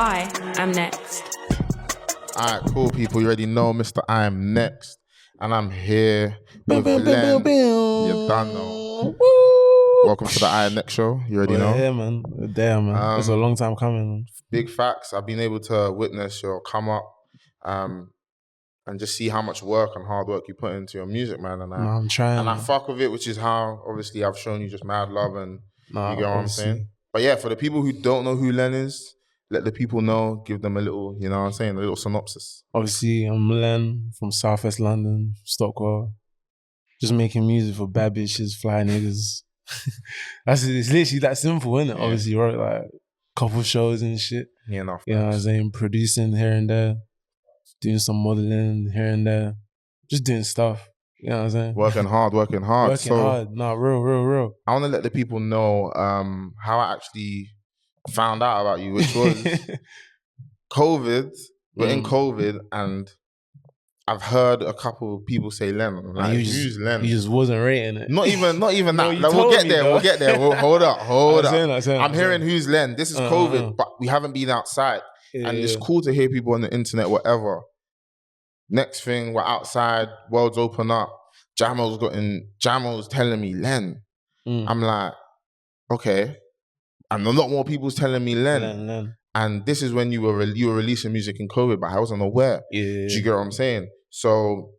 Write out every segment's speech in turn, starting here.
I am next. Alright, cool people. You already know Mr. I am next. And I'm here with Len. You done know. Welcome to the I am next show. You already know. Yeah, man. Damn, man. It's a long time coming. Big facts. I've been able to witness your come up and just see how much work and hard work you put into your music, man. And I'm trying. And I fuck with it, which is how, obviously, I've shown you just mad love and you get what I'm saying? But yeah, for the people who don't know who Len is, let the people know, give them a little, you know what I'm saying, a little synopsis. Obviously, I'm Len from Southwest London, Stockwell. Just making music for bad bitches, fly niggas. It's literally that simple, isn't it? Yeah. Obviously, wrote like a couple shows and shit. Yeah, enough. You know what I'm saying? Producing here and there, doing some modeling here and there, just doing stuff. You know what I'm saying? Working hard. Working hard. Nah, real. I want to let the people know how I actually found out about you, which was COVID. We're in COVID, and I've heard a couple of people say Len. Like, who's Len? You just wasn't rating it. Not even that. Like, we'll get there. Hold up. I'm hearing who's Len. This is COVID, but we haven't been outside. And it's cool to hear people on the internet, whatever. Next thing, we're outside, world's open up. Jamo's telling me Len. I'm like, okay. And a lot more people's telling me Len. And this is when you were releasing music in COVID, but I wasn't aware. Yeah. Do you get what I'm saying? So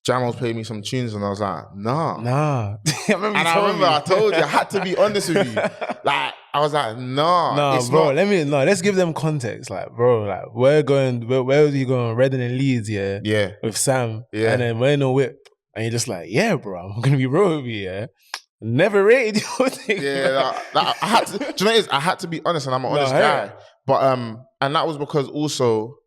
Jamo's played me some tunes and I was like, nah. I told you, I had to be honest with you. Like, I was like, nah, bro. Let's give them context. Like, bro, like where was you going? Redden and Leeds, yeah, with Sam, yeah, and then we're in a whip, and you're just like, yeah, bro, I'm gonna be real with you, yeah. Never rated your thing. Yeah, I had to. Do you know what it is? I had to be honest, and I'm an honest guy. But and that was because also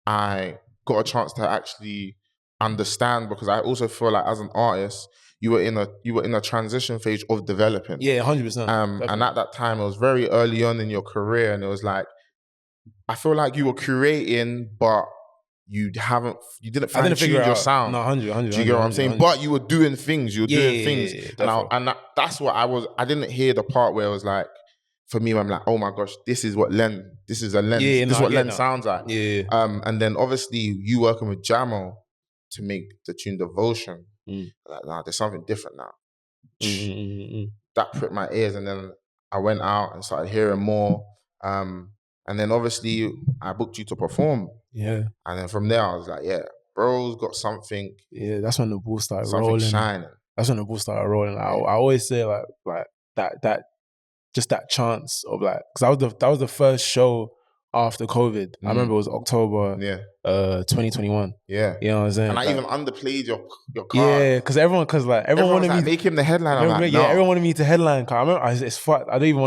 I got a chance to actually understand, because I also feel like as an artist, you were in a transition phase of developing. Yeah, 100%. And at that time, it was very early on in your career, and it was like, I feel like you were curating, but you didn't figure out your sound. No, 100. Do you get what I'm saying? 100. But you were doing things. Yeah, that's what I didn't hear the part where it was like, for me, I'm like, oh my gosh, this is what Len. This is a Len. Yeah, this is what Len sounds like. Yeah. And then obviously you working with Jamo to make the tune Devotion. Like, nah, there's something different now. That pricked my ears, and then I went out and started hearing more. And then obviously I booked you to perform. Yeah. And then from there I was like, yeah, bro's got something. Yeah, that's when the ball started rolling. Shining. That's when the ball started rolling. Like, I always say like that just that chance of like, because that was the first show after COVID. I remember it was October 2021. Yeah. You know what I'm saying? And I even underplayed your card. Yeah, because everyone wanted me to make him the headliner. Everyone wanted me to headline. Cause I remember it's fucked. I don't even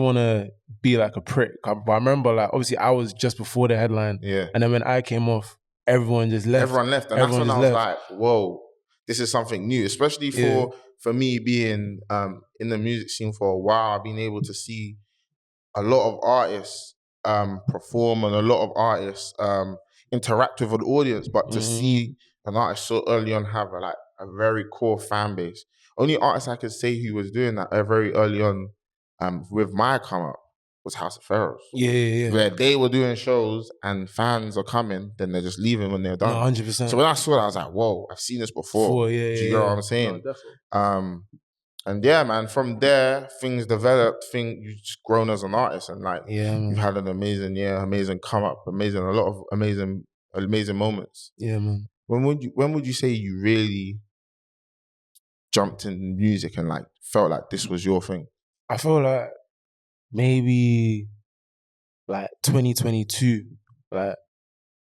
want to be like a prick. But I remember, like, obviously I was just before the headline. Yeah. And then when I came off, everyone just left. Everyone left. And that's when I was like, whoa, this is something new. Especially for me being in the music scene for a while. I've been able to see a lot of artists perform, and a lot of artists interact with an audience. But to see an artist so early on have a very core fan base. Only artist I could say who was doing that very early on with my come up was House of Pharaohs. Yeah. Where they were doing shows and fans are coming, then they're just leaving when they're done. 100%. So when I saw that, I was like, whoa, I've seen this before. Do you get what I'm saying? No, definitely. And yeah, man, from there, things developed, you've just grown as an artist, and like, you've had an amazing year, amazing come up, a lot of amazing moments. Yeah, man. When would you say you really jumped in music and like felt like this was your thing? I feel like maybe like 2022. Like,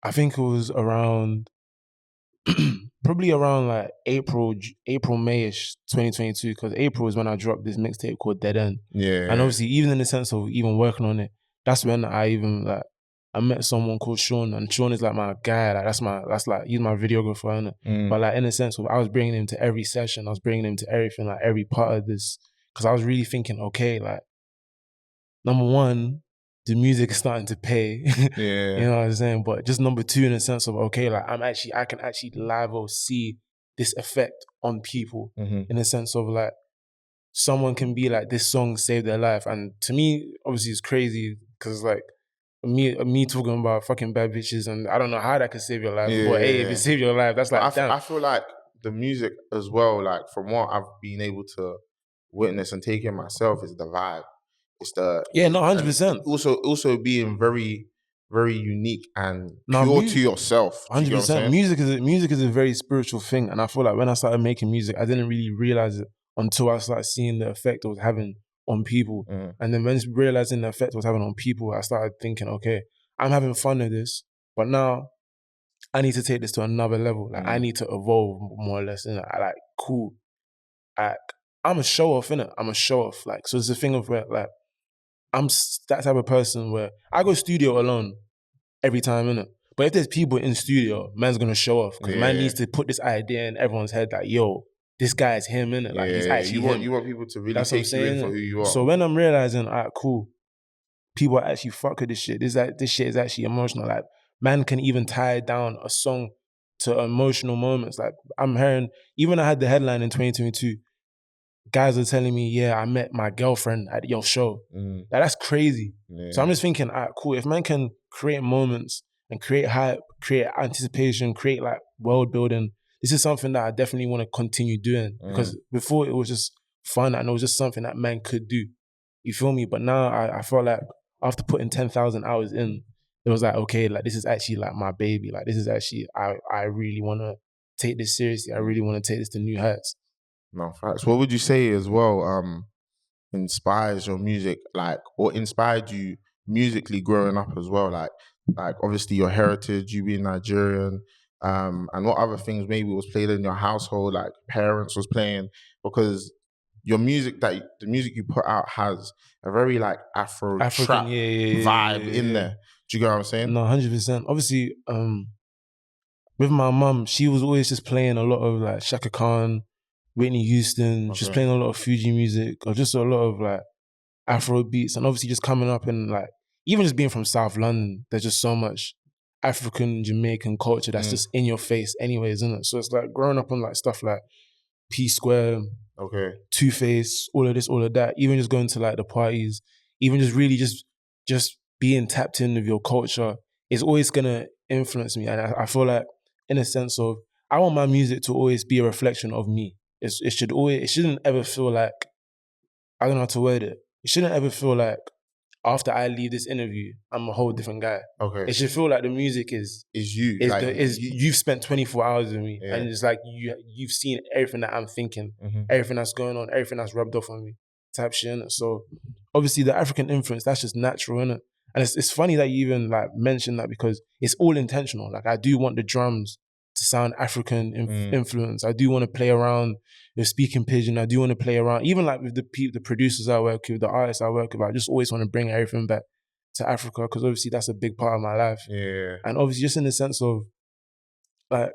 I think it was around probably around like April, May-ish 2022, because April is when I dropped this mixtape called Dead End. Yeah. And obviously, even in the sense of even working on it, that's when I met someone called Sean, and Sean is like my guy. Like he's my videographer, innit? But like in the sense of, I was bringing him to every session, I was bringing him to everything, like every part of this, because I was really thinking, okay, like, number one, the music is starting to pay. Yeah. You know what I'm saying? But just number two, in the sense of, okay, like I can actually live or see this effect on people, in the sense of like, someone can be like, this song saved their life. And to me, obviously it's crazy, because like, me talking about fucking bad bitches, and I don't know how that could save your life. Yeah, But hey, yeah, if yeah. it saved your life, that's But like damn. I feel like the music as well, like from what I've been able to witness and take in myself, is the vibe. It's the Yeah, no, and 100%. also being very, very unique and No, pure to yourself. Do you get what I'm 100%. saying? Music is a very spiritual thing, and I feel like when I started making music, I didn't really realize it until I started seeing the effect it was having on people. And then when realizing the effect it was having on people, I started thinking, okay, I'm having fun with this, but now I need to take this to another level. Like I need to evolve more or less. And I like cool. I'm a show off, innit? I'm a show off. Like so, it's a thing of where like I'm that type of person where I go studio alone every time, innit? But if there's people in studio, man's gonna show off because man needs to put this idea in everyone's head like, yo, this guy is him, innit? Like he's actually him. You want people to really That's what I'm take you in saying, for innit? who you are. So when I'm realizing, all right, cool, people actually fuck with this shit. This shit is actually emotional. Like man can even tie down a song to emotional moments. Like I'm hearing, even I had the headline in 2022. Guys are telling me, yeah, I met my girlfriend at your show. Like, that's crazy. Yeah. So I'm just thinking, all right, cool. If man can create moments and create hype, create anticipation, create like world building, this is something that I definitely want to continue doing. Because before it was just fun and it was just something that man could do. You feel me? But now I felt like after putting 10,000 hours in, it was like, okay, like this is actually like my baby. Like this is actually, I really want to take this seriously. I really want to take this to new heights. No, facts. What would you say as well inspires your music, like, or inspired you musically growing up as well? Like obviously your heritage, you being Nigerian, and what other things maybe was played in your household, like parents was playing, because your music, the music you put out has a very like African trap vibe in there. Do you get what I'm saying? No, 100%. Obviously, with my mum, she was always just playing a lot of like Shaka Khan, Whitney Houston. She's playing a lot of Fuji music, or just a lot of like Afro beats, and obviously just coming up in like, even just being from South London, there's just so much African Jamaican culture that's just in your face anyways, isn't it? So it's like growing up on like stuff like P Square, Two-Face, all of this, all of that, even just going to like the parties, even just really just being tapped in with your culture is always gonna influence me. And I feel like in a sense of, I want my music to always be a reflection of me. It shouldn't ever feel like, I don't know how to word it. It shouldn't ever feel like after I leave this interview, I'm a whole different guy. It should feel like the music is you. You've spent 24 hours with me, and it's like you've seen everything that I'm thinking, everything that's going on, everything that's rubbed off on me, type shit, innit? So obviously the African influence, that's just natural, innit? And it's funny that you even like mentioned that, because it's all intentional. Like I do want the drums to sound African influence. I do want to play around with speaking pidgin. I do want to play around, even like with the producers I work with, the artists I work with. I just always want to bring everything back to Africa, because obviously that's a big part of my life. Yeah. And obviously just in the sense of like,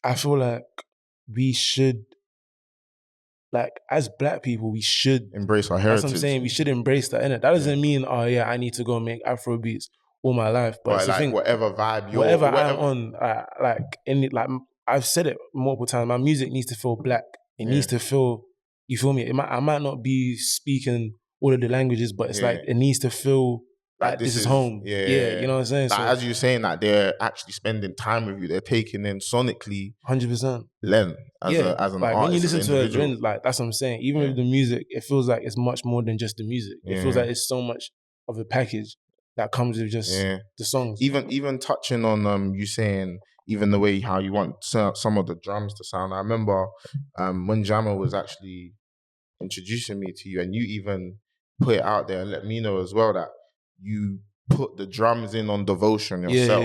I feel like we should, like as Black people, we should embrace our heritage. That's what I'm saying. We should embrace that, innit? That doesn't mean, oh yeah, I need to go make Afro beats all my life. But it's like the thing, whatever vibe whatever I'm on, I've said it multiple times, my music needs to feel Black. It needs to feel, you feel me? I might not be speaking all of the languages, but it's like, it needs to feel like this is home. Yeah, you know what I'm saying? Like, so, as you're saying, that they're actually spending time with you. They're taking in sonically 100%. Len as an artist. Like when you listen to it, like that's what I'm saying. Even with the music, it feels like it's much more than just the music. It feels like it's so much of a package that comes with just the songs. Even touching on you saying even the way how you want some of the drums to sound. I remember when Jammer was actually introducing me to you, and you even put it out there and let me know as well that you put the drums in on Devotion yourself.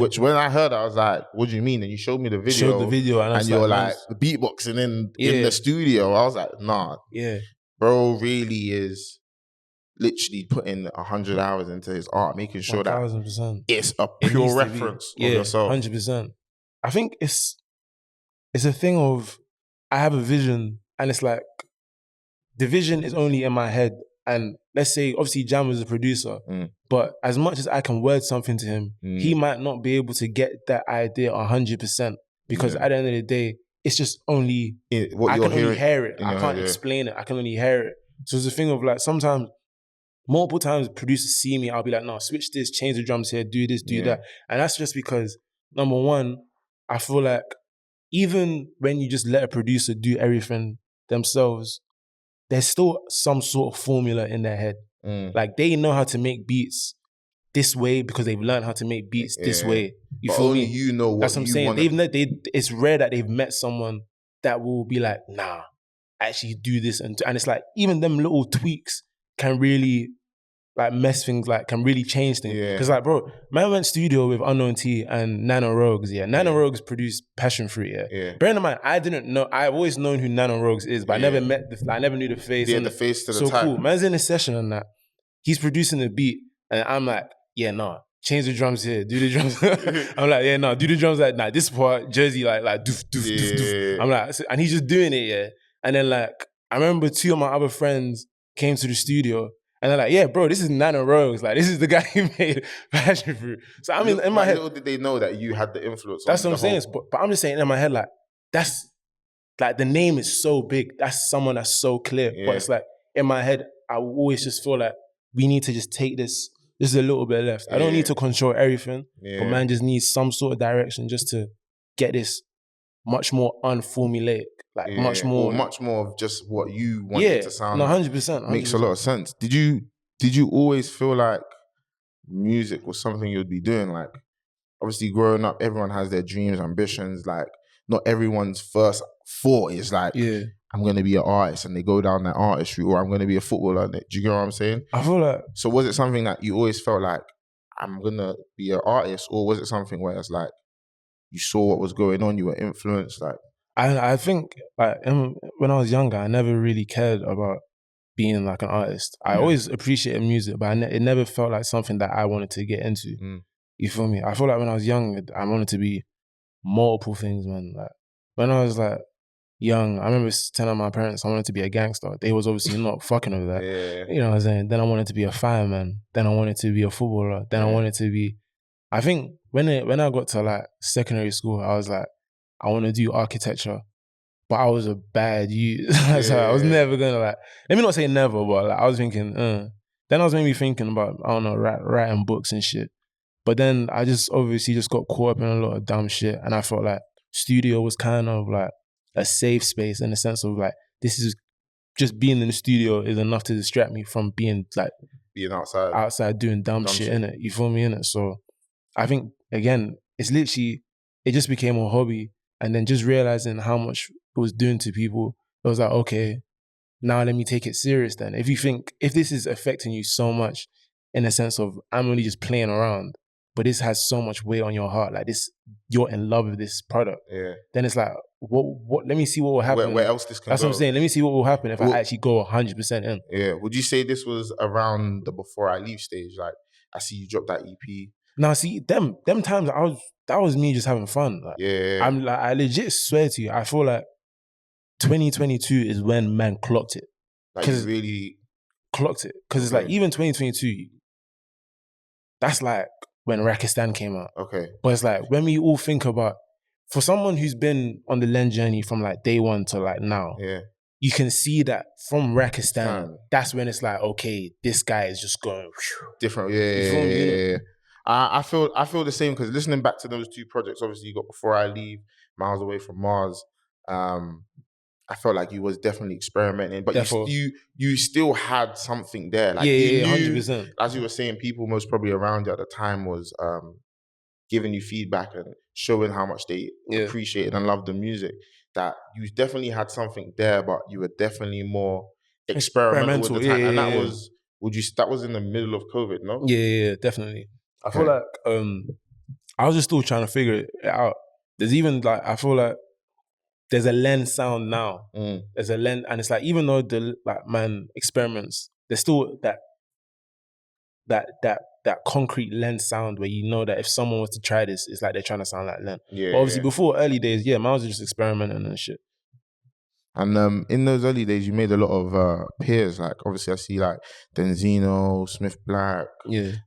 Which when I heard, I was like, what do you mean? And you showed me the video. And you're like beatboxing in the studio. I was like, nah. Bro really is literally putting 100 hours into his art, making sure 1,000%. It's a pure reference of yourself. 100%. I think it's a thing of, I have a vision, and it's like, the vision is only in my head. And let's say, obviously, Jam was a producer, but as much as I can word something to him, he might not be able to get that idea 100%, because at the end of the day, it's just only, I can only hear it. I can't explain it. I can only hear it. So it's a thing of like, sometimes multiple times producers see me, I'll be like, no, switch this, change the drums here, do this, do that. And that's just because, number one, I feel like even when you just let a producer do everything themselves, there's still some sort of formula in their head. Like they know how to make beats this way because they've learned how to make beats this way. You feel only me? You know what that's what I'm saying. It's rare that they've met someone that will be like, nah, actually do this. And it's like, even them little tweaks can really like mess things, like can really change things. Because like, bro, man went studio with Unknown T and Nano Rogues, Nano Rogues produced Passion Fruit, Bearing in mind, I didn't know, I've always known who Nano Rogues is, but I never met, I never knew the face. Yeah, the face to the so type. Cool. Man's in a session on that. He's producing the beat, and I'm like, yeah, nah, change the drums here, do the drums. I'm like, yeah, nah, do the drums like, nah, this part, Jersey, like doof, doof, doof, doof. I'm like, and he's just doing it, And then like, I remember two of my other friends came to the studio, and they're like, yeah, bro, this is Nano Rogues. Like, this is the guy who made Passion Fruit. So I mean, in my head, little did they know that you had the influence. That's what I'm saying. But I'm just saying in my head, like, that's like the name is so big. That's someone that's so clear. But it's like in my head, I always just feel like we need to just take this. This is a little bit left. I don't need to control everything, but man just needs some sort of direction just to get this much more unformulaic, like much more of just what you want it to sound. No, 100%. Makes a lot of sense. Did you always feel like music was something you'd be doing? Like, obviously, growing up, everyone has their dreams, ambitions. Like, not everyone's first thought is like, I'm going to be an artist, and they go down that artist route, or I'm going to be a footballer. Do you get what I'm saying? I feel like... So was it something that you always felt like, I'm going to be an artist, or was it something where it's like, you saw what was going on, you were influenced? Like, I think like when I was younger, I never really cared about being like an artist. I always appreciated music, but it never felt like something that I wanted to get into. You feel me? I feel like when I was young, I wanted to be multiple things, man. Like when I was like young, I remember telling my parents I wanted to be a gangster. They was obviously not fucking with that. You know what I'm saying? Then I wanted to be a fireman. Then I wanted to be a footballer. Then I wanted to be... I think when I got to like secondary school, I was like, I want to do architecture, but I was a bad youth. So I was never gonna like, let me not say never, but like I was thinking, Then I was maybe thinking about, I don't know, writing books and shit. But then I just obviously just got caught up in a lot of dumb shit, and I felt like studio was kind of like a safe space in the sense of like, this is just being in the studio is enough to distract me from being outside doing dumb shit in it. You feel me in it? So I think again, it's literally, it just became a hobby, and then just realizing how much it was doing to people, it was like, okay, now let me take it serious then. If this is affecting you so much in the sense of I'm only just playing around, but this has so much weight on your heart, like this, you're in love with this product, then it's like, what? Let me see what will happen. Where else this can That's go. what I'm saying. Let me see what will happen if I actually go 100% in. Yeah. Would you say this was around the Before I Leave stage? Like, I see you dropped that EP. Now, see, them times that was me just having fun. Like, I'm like, I legit swear to you, I feel like 2022 is when man clocked it. Like, you really clocked it. Because it's like, even 2022, that's like when Rakistan came out. Okay. But it's like, when we all think about, for someone who's been on the Len journey from like day one to like now, you can see that from Rakistan, that's when it's like, okay, this guy is just going different. Yeah. I feel the same, because listening back to those two projects, obviously you got Before I Leave, Miles Away from Mars. I felt like you was definitely experimenting, but you still had something there. Like, you knew, 100%. As you were saying, people most probably around you at the time was giving you feedback and showing how much they appreciated and loved the music. That you definitely had something there, but you were definitely more experimental with the time. And that was, that was in the middle of COVID, no? Yeah, definitely. I feel like I was just still trying to figure it out. There's even like, I feel like there's a Len sound now. There's a Len, and it's like, even though the like man experiments, there's still that concrete Len sound where you know that if someone was to try this, it's like they're trying to sound like Len. But obviously before early days, Miles was just experimenting and shit. And in those early days, you made a lot of peers. Like, obviously, I see like Denzino, Smith Black.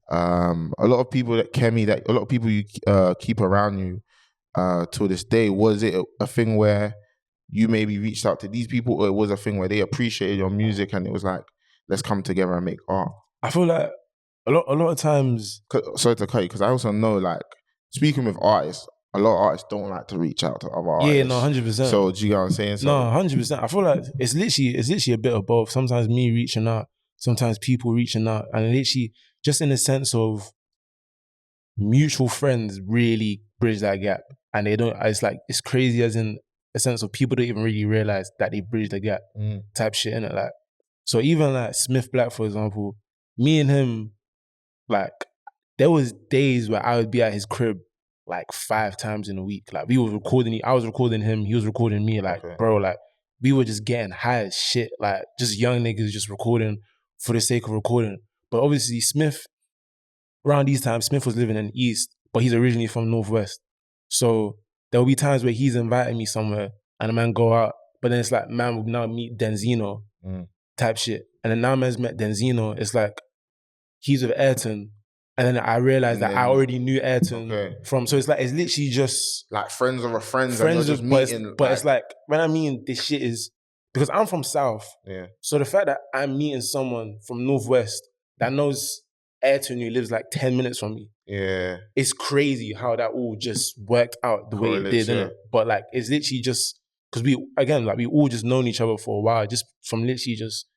A lot of people that Kemi, that a lot of people you keep around you till this day. Was it a thing where you maybe reached out to these people, or it was a thing where they appreciated your music and it was like, let's come together and make art? I feel like a lot of times. Sorry to cut you, because I also know, like, speaking with artists, a lot of artists don't like to reach out to other artists. Yeah, no, 100%. So do you get what I'm saying? So, no, 100%. I feel like it's literally a bit of both. Sometimes me reaching out, sometimes people reaching out, and literally just in the sense of mutual friends really bridge that gap, and they don't. It's like it's crazy as in a sense of people don't even really realize that they bridge the gap type shit in it. Like, so even like Smith Black, for example, me and him, like, there was days where I would be at his crib like 5 times in a week. Like, we was recording, I was recording him, he was recording me. Like, bro, like, we were just getting high as shit. Like, just young niggas just recording for the sake of recording. But obviously, Smith, around these times, Smith was living in the East, but he's originally from Northwest. So there'll be times where he's inviting me somewhere and a man go out, but then it's like, man will now meet Denzino type shit. And then now man's met Denzino, it's like, he's with Ayrton. And then I realized that I already knew Ayrton from, so it's like, it's literally just like friends of a friends and just meeting. But it's like, when I mean this shit is, because I'm from South. Yeah. So the fact that I'm meeting someone from Northwest that knows Ayrton, who lives like 10 minutes from me. Yeah. It's crazy how that all just worked out the way it did, innit? But like, it's literally just, because we all just known each other for a while, just from literally just,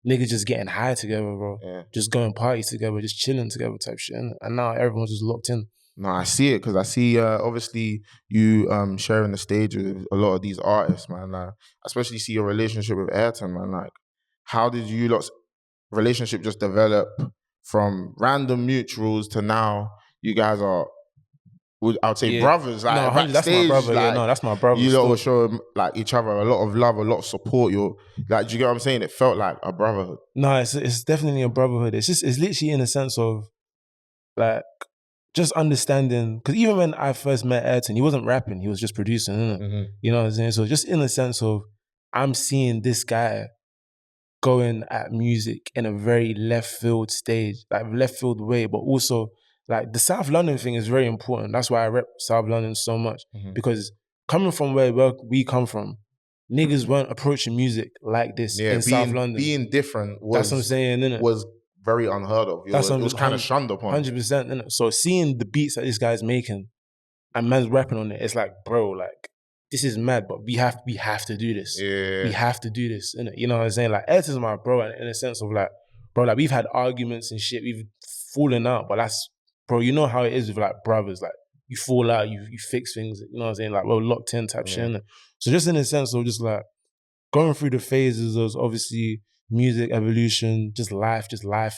niggas just getting high together, bro. Yeah. Just going parties together, just chilling together type shit. And now everyone's just locked in. No, I see it, because I see obviously you sharing the stage with a lot of these artists, man. I especially see your relationship with Ayrton, man. Like, how did you lot's relationship just develop from random mutuals to now you guys are, I would say, brothers? Like, no, backstage, that's my brother. like, that's my brother. You lot will show like each other a lot of love, a lot of support. You're like, do you get what I'm saying? It felt like a brotherhood. No, it's definitely a brotherhood. It's literally in a sense of like just understanding. Because even when I first met Ayrton, he wasn't rapping; he was just producing, innit? You know what I'm saying? So just in the sense of, I'm seeing this guy going at music in a very left field stage, like left field way, but also like the South London thing is very important. That's why I rep South London so much, because coming from where we come from, niggas weren't approaching music like this in South London. Being different was, that's what I'm saying, innit? Was very unheard of. It was kind of shunned upon. 100%, innit? So seeing the beats that this guy's making and man's rapping on it, it's like, bro, like, this is mad, but we have to do this. Yeah. We have to do this, innit? You know what I'm saying? Like, Ayrton's my bro, in a sense of like, bro, like, we've had arguments and shit, we've fallen out, but that's, bro, you know how it is with like brothers, like, you fall out, you fix things, you know what I'm saying? Like, we're locked in type shit, innit? So just in a sense of just like going through the phases of obviously music evolution, just life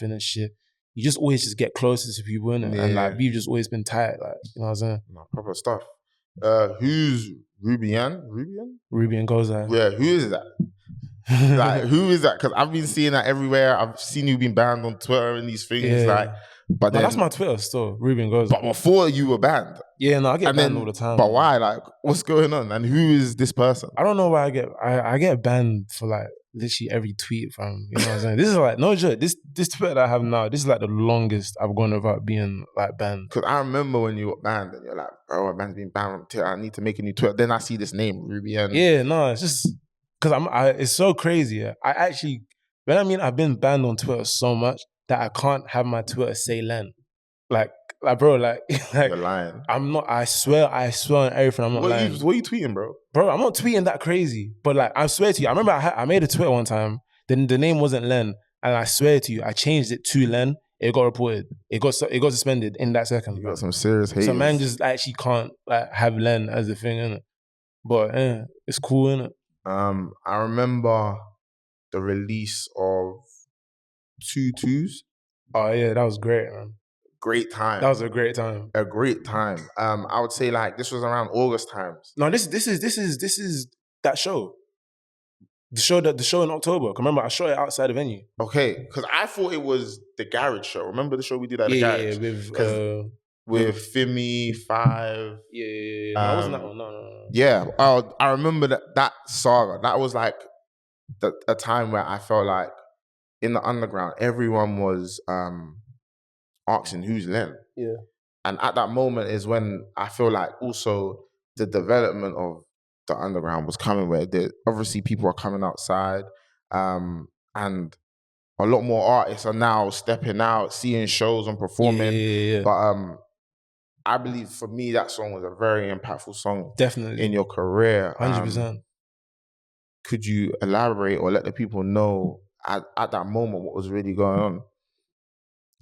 and shit, you just always just get closer to people, innit? And like, we've just always been tight, like, you know what I'm saying? No, proper stuff. Who's Rubian? Rubian Gozai. Yeah, who is that? Like, who is that? Because I've been seeing that everywhere. I've seen you being banned on Twitter and these things. Yeah. Like, but then, that's my Twitter still, Rubian Gozai. But before you were banned. Yeah, no, I get banned all the time. But why? Like, what's going on? And who is this person? I don't know why I get banned for like literally every tweet from, you know what I'm saying? This is like, no joke, this Twitter that I have now, this is like the longest I've gone without being like banned. Because I remember when you were banned and you're like, bro, a man's been banned on Twitter, I need to make a new Twitter. Then I see this name, Rubian. Yeah, no, it's just, because it's so crazy. Yeah. I actually, I've been banned on Twitter so much that I can't have my Twitter say Len. Like, bro, like you're lying. I'm not. I swear on everything. I'm not lying. What are you tweeting, bro? Bro, I'm not tweeting that crazy. But like, I swear to you, I remember I made a Twitter one time. Then the name wasn't Len, and I swear to you, I changed it to Len. It got reported. It got suspended in that second. You got some serious hate. So man just actually can't like have Len as the thing, innit? But it's cool, innit? I remember the release of 2-2s. Oh yeah, that was great, man. Great time. That was a great time. A great time. I would say like this was around August times. No, this is that show. The show in October. Remember, I shot it outside the venue. Okay, because I thought it was the garage show. Remember the show we did at the garage? Yeah, with Fimi, 5. Yeah. No, it wasn't that one. No. Yeah, I remember that saga. That was like a time where I felt like in the underground, everyone was asking who's Len. Yeah. And at that moment is when I feel like also the development of the underground was coming, where obviously people are coming outside, and a lot more artists are now stepping out, seeing shows and performing. Yeah. But I believe for me that song was a very impactful song. Definitely. In your career. 100%. Could you elaborate or let the people know at that moment what was really going on?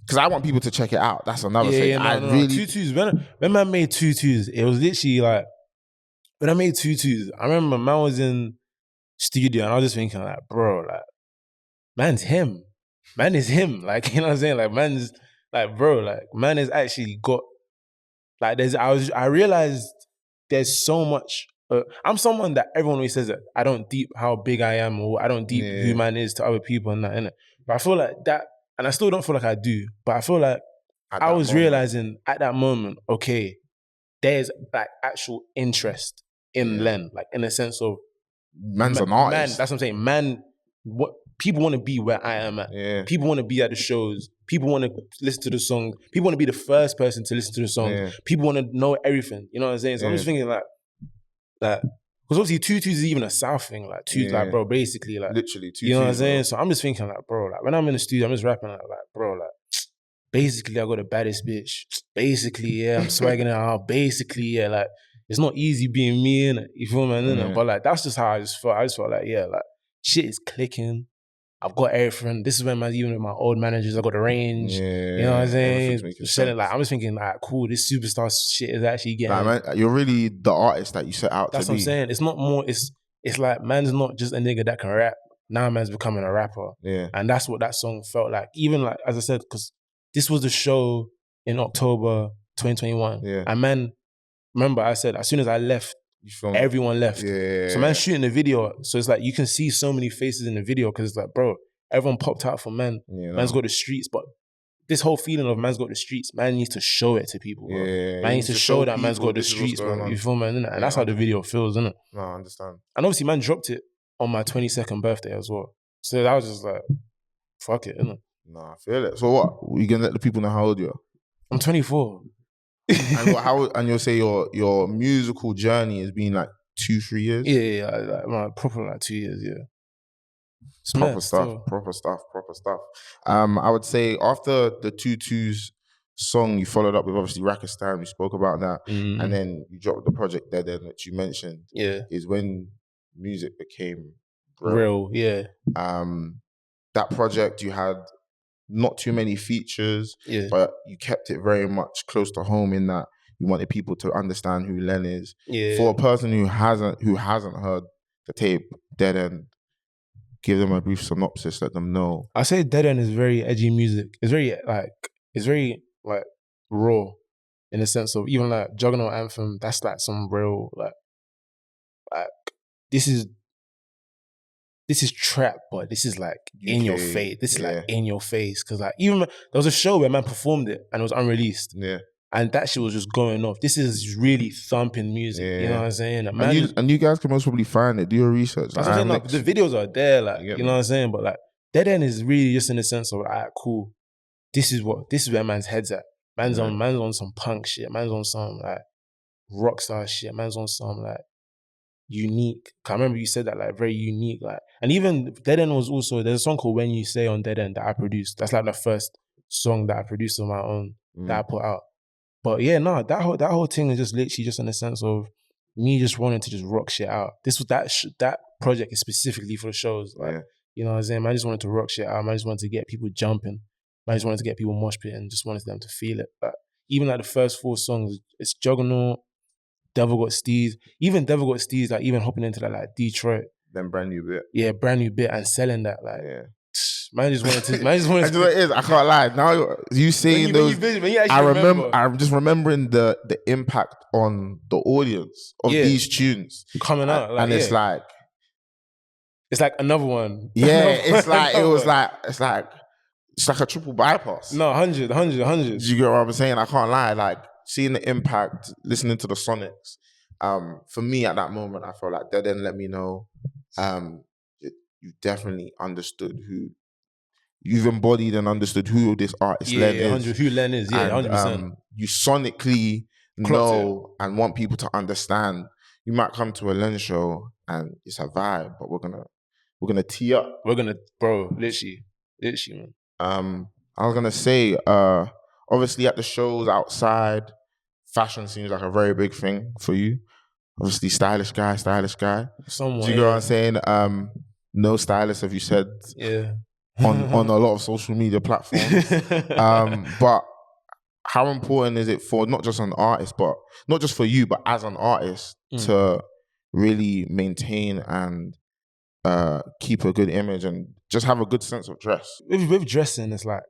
Because I want people to check it out. That's another thing. No. Tutus. When man made Tutus, it was literally like, when I made Tutus, I remember man was in studio and I was just thinking like, bro, like, man's him. Man is him. Like, you know what I'm saying? Like, man's like, bro, like, man has actually got, like, I realized there's so much. I'm someone that everyone always says that I don't deep how big I am or I don't deep who man is to other people and that, innit? But I feel like that, and I still don't feel like I do, but I feel like I was realizing at that moment, okay, there's like actual interest in Len, like in the sense of man's an artist. Man, that's what I'm saying. Man, what people want to be where I am at. Yeah. People want to be at the shows. People want to listen to the song. People want to be the first person to listen to the song. Yeah. People want to know everything. You know what I'm saying? So I'm just thinking like, because obviously Tutus is even a South thing. Like like bro, basically like literally Tutus. You know what I'm saying? Bro. So I'm just thinking like, bro, like when I'm in the studio, I'm just rapping like bro, like basically I got the baddest bitch. Basically, yeah, I'm swagging it out. Basically, yeah, like it's not easy being me, innit? You feel me? Innit? But like that's just how I just felt. I just felt like, yeah, like shit is clicking. I've got everything. This is when even with my old managers, I got the range. You know what I'm saying? Like, I'm just thinking, like, cool, this superstar shit is actually getting. Like, man, you're really the artist that you set out That's to be. That's what I'm saying. It's not more. It's like man's not just a nigga that can rap. Now man's becoming a rapper. Yeah. And that's what that song felt like. Even like as I said, because this was the show in October 2021. Yeah. And man, remember I said as soon as I left, everyone left. Yeah. So man's shooting the video. So it's like you can see so many faces in the video because it's like, bro, everyone popped out for man. Man's got the streets, but this whole feeling of man's got the streets, man needs to show it to people, bro. Man needs to show that man's got the streets, bro. You feel me? And that's how the video feels, isn't it? No, I understand. And obviously man dropped it on my 22nd birthday as well. So that was just like, fuck it, innit? No, I feel it. So what? You gonna let the people know how old you are? I'm 24. And you'll say your musical journey has been like 2-3 years? Yeah, proper like 2 years, yeah. Proper stuff. I would say after the Tutus song, you followed up with obviously Rakistan, we spoke about that. And then you dropped the project Dead End that you mentioned. Yeah. Is when music became real, yeah. That project, you had not too many features, but you kept it very much close to home in that you wanted people to understand who Len is. Yeah. For a person who hasn't heard the tape Dead End, give them a brief synopsis, let them know. I say Dead End is very edgy music. It's very raw in the sense of even like Juggernaut Anthem, that's like some real like this is trap, but this is like UK, in your face. This is like in your face. Cause like even there was a show where man performed it and it was unreleased. Yeah. And that shit was just going off. This is really thumping music. You know what I'm saying? And you guys can most probably find it. Do your research. That's what I'm saying. The videos are there, like you know what I'm saying? But like Dead End is really just in the sense of cool. This is where man's head's at. Man's on some punk shit. Man's on some like rockstar shit. Man's on some like unique. I remember you said that like very unique. Like, and even Dead End was also, there's a song called When You Say on Dead End that I produced. That's like the first song that I produced on my own that I put out. But yeah, no, that whole thing is just literally just in the sense of me just wanting to just rock shit out. This was that project is specifically for the shows. Like, you know what I'm saying? I just wanted to rock shit out. I just wanted to get people jumping. I just wanted to get people mosh pit and just wanted them to feel it. But even like the first 4 songs, it's Juggernaut, Devil Got Steez. Even Devil Got Steez, like even hopping into that like Detroit. Then brand new bit. Yeah, brand new bit and selling that like. Yeah. Man just wanted to. That's what it is. I can't lie. Now you saying those, I remember. I'm just remembering the impact on the audience of these tunes coming out, like, and it's like another one. Yeah, it's like it's like a triple bypass. No, 100. Do you get what I'm saying? I can't lie. Like seeing the impact, listening to the Sonics. For me at that moment, I felt like Dead End let me know. You definitely understood who. You've embodied and understood who this artist Len is. Who Len is, yeah, 100%. You sonically know and want people to understand. You might come to a Len show and it's a vibe, but we're gonna tee up. We're gonna, bro, literally. Literally, man. I was gonna say, obviously at the shows outside, fashion seems like a very big thing for you. Obviously, stylish guy. Somewhat, Do you get what I'm saying? No stylist, have you said? Yeah. on a lot of social media platforms. But how important is it for not just an artist, but not just for you, but as an artist to really maintain and keep a good image and just have a good sense of dress? With dressing, it's like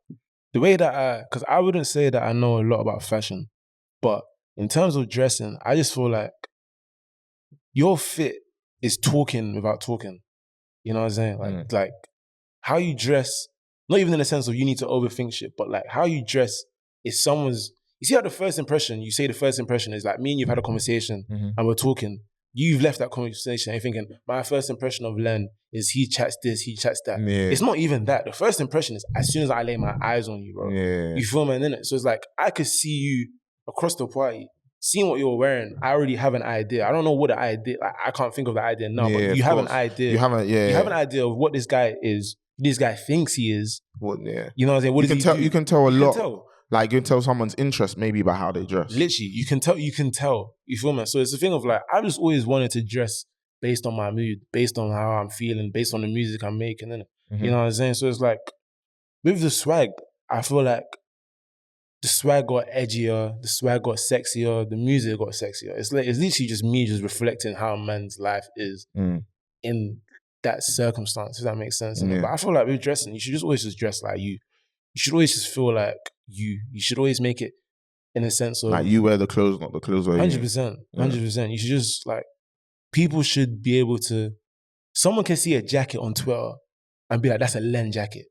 the way that because I wouldn't say that I know a lot about fashion, but in terms of dressing, I just feel like your fit is talking without talking. You know what I'm saying? Like how you dress, not even in the sense of you need to overthink shit, but like how you dress is someone's. You see how the first impression, you say the first impression is like me and you've had a conversation and we're talking. You've left that conversation and you're thinking, my first impression of Len is he chats this, he chats that. Yeah. It's not even that. The first impression is as soon as I lay my eyes on you, bro. Yeah. You feel me, innit? So it's like, I could see you across the party, seeing what you're wearing. I already have an idea. I don't know what the idea, like, I can't think of the idea now, but you have an idea. You have an idea of what this guy is, this guy thinks he is. What? Yeah. You know what I'm saying? What does he do? You can tell a lot. Like, you can tell someone's interest maybe by how they dress. Literally, you can tell. You feel me? So it's a thing of like, I just always wanted to dress based on my mood, based on how I'm feeling, based on the music I'm making, innit? You know what I'm saying? So it's like, with the swag, I feel like the swag got edgier, the swag got sexier, the music got sexier. It's literally just me just reflecting how a man's life is in that circumstance, if that makes sense. But I feel like with dressing, you should just always just dress like you. You should always just feel like you. You should always make it in a sense of like you wear the clothes, not the clothes wear you. 100%. You should just like, people should be able to. Someone can see a jacket on Twitter and be like, "That's a Len jacket,"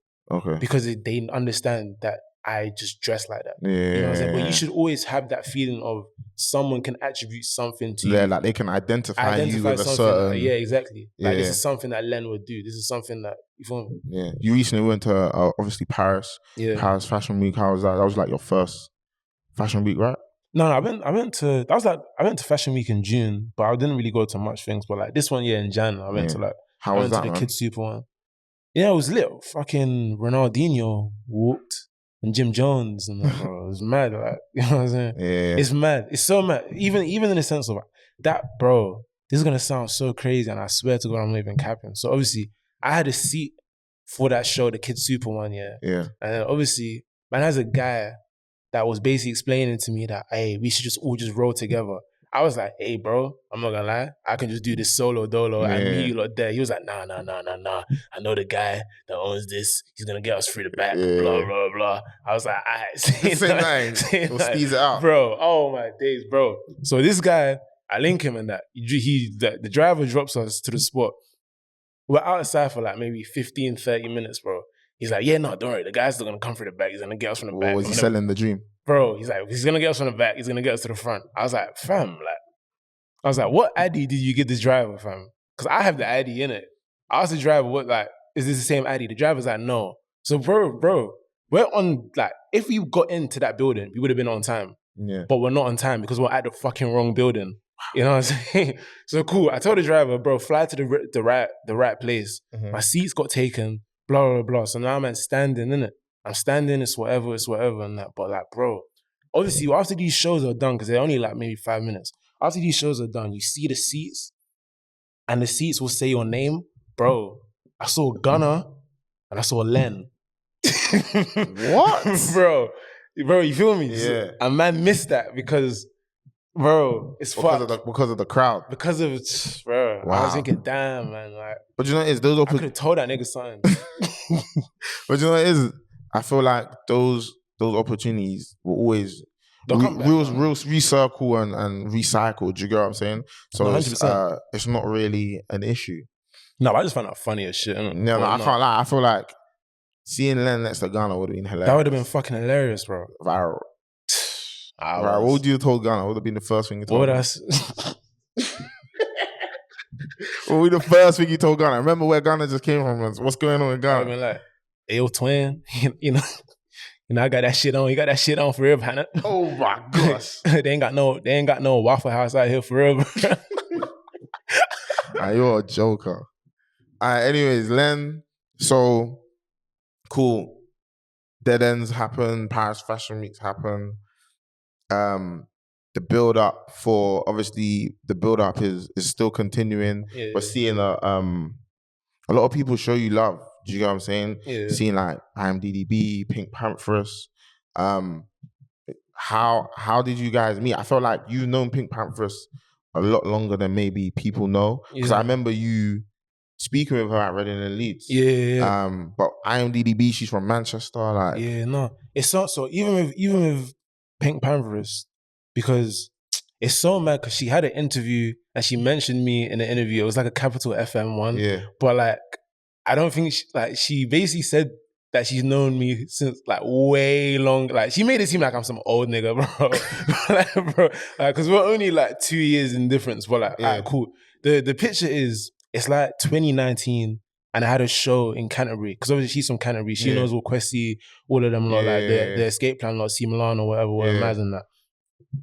because they understand that I just dress like that. Yeah, you know what I'm saying? But you should always have that feeling of someone can attribute something to you. Yeah, like they can identify you with a certain. Yeah, exactly. Like this is something that Len would do. This is something that, you feel me? Yeah. You recently went to obviously Paris. Yeah. Paris Fashion Week. How was that? That was like your first Fashion Week, right? No, I went to Fashion Week in June, but I didn't really go to much things. But like this one year in Jan, I went to like how was that, to the Kids Super one. Yeah, it was lit. Fucking Ronaldinho walked and Jim Jones and that, bro. It was mad, like, you know what I'm saying? Yeah. It's mad. It's so mad. Even in the sense of that, bro, this is gonna sound so crazy, and I swear to God I'm not even capping. So obviously I had a seat for that show, the Kids Super one, yeah. And then obviously, man, as a guy that was basically explaining to me that, hey, we should just all just roll together. I was like, hey, bro, I'm not gonna lie, I can just do this solo dolo and meet you lot there. He was like, nah. I know the guy that owns this. He's gonna get us through the back, blah, blah, blah. I was like, all right. We'll squeeze it out. Bro, oh my days, bro. So this guy, I link him in that. The driver drops us to the spot. We're outside for like maybe 15, 30 minutes, bro. He's like, yeah, no, don't worry. The guy's still gonna come through the back. He's gonna get us from the back. Was he selling the dream? Bro, he's like, he's gonna get us from the back. He's gonna get us to the front. I was like, fam, what ID did you get this driver, fam? Because I have the ID in it. I asked the driver, is this the same ID? The driver's like, no. So, bro, we're on, like, if we got into that building, we would have been on time. Yeah. But we're not on time because we're at the fucking wrong building. You know what I'm saying? So cool. I told the driver, bro, fly to the right place. My seats got taken, blah, blah, blah. So now I'm standing, innit? I'm standing, it's whatever and that. But like, bro, obviously after these shows are done, because they're only like maybe 5 minutes, after these shows are done, you see the seats and the seats will say your name. Bro, I saw Gunner and I saw Len. What? Bro, you feel me? Yeah. And man missed that because, bro, it's because of the crowd. Because of it, bro. Wow. I was thinking, damn, man. Like, but you know what it is? I could have told that nigga something. But you know what it is? I feel like those opportunities will always recircle and recycle. Do you get what I'm saying? So 100%. It's not really an issue. No, I just found that funny as shit. No, I can't lie. I feel like seeing Len next to Ghana would have been hilarious. That would have been fucking hilarious, bro. Viral. What would you have told Ghana? What would have been the first thing you told Ghana? What would be the first thing you told Ghana? Remember where Ghana just came from? What's going on in Ghana? I mean, like, hey, yo, twin, you know, I got that shit on. You got that shit on for real, Hannah. Oh my gosh. They ain't got no Waffle House out here for real. You're a joker. Anyways, Len, so cool. Dead ends happen. Paris Fashion Weeks happen. The build up for obviously the build up is still continuing. Yeah. We're seeing a lot of people show you love. Do you get what I'm saying? Yeah. Seeing like IMDb, Pink Panthers. How did you guys meet? I felt like you've known Pink Panthers a lot longer than maybe people know. Because I remember you speaking with her at Reading and Leeds. Yeah. But IMDb, she's from Manchester. Like, yeah, no, it's not so. Even with Pink Panthers, because it's so mad. Because she had an interview and she mentioned me in the interview. It was like a capital FM one. Yeah. But like, I don't think she basically said that she's known me since like way long. Like, she made it seem like I'm some old nigga, bro. Because we're only like 2 years in difference. But like, alright, cool. The picture is, it's like 2019, and I had a show in Canterbury, because obviously she's from Canterbury. She knows all Kwesi, all of them lot, like the Escape Plan lot, C Milan or whatever, imagine that.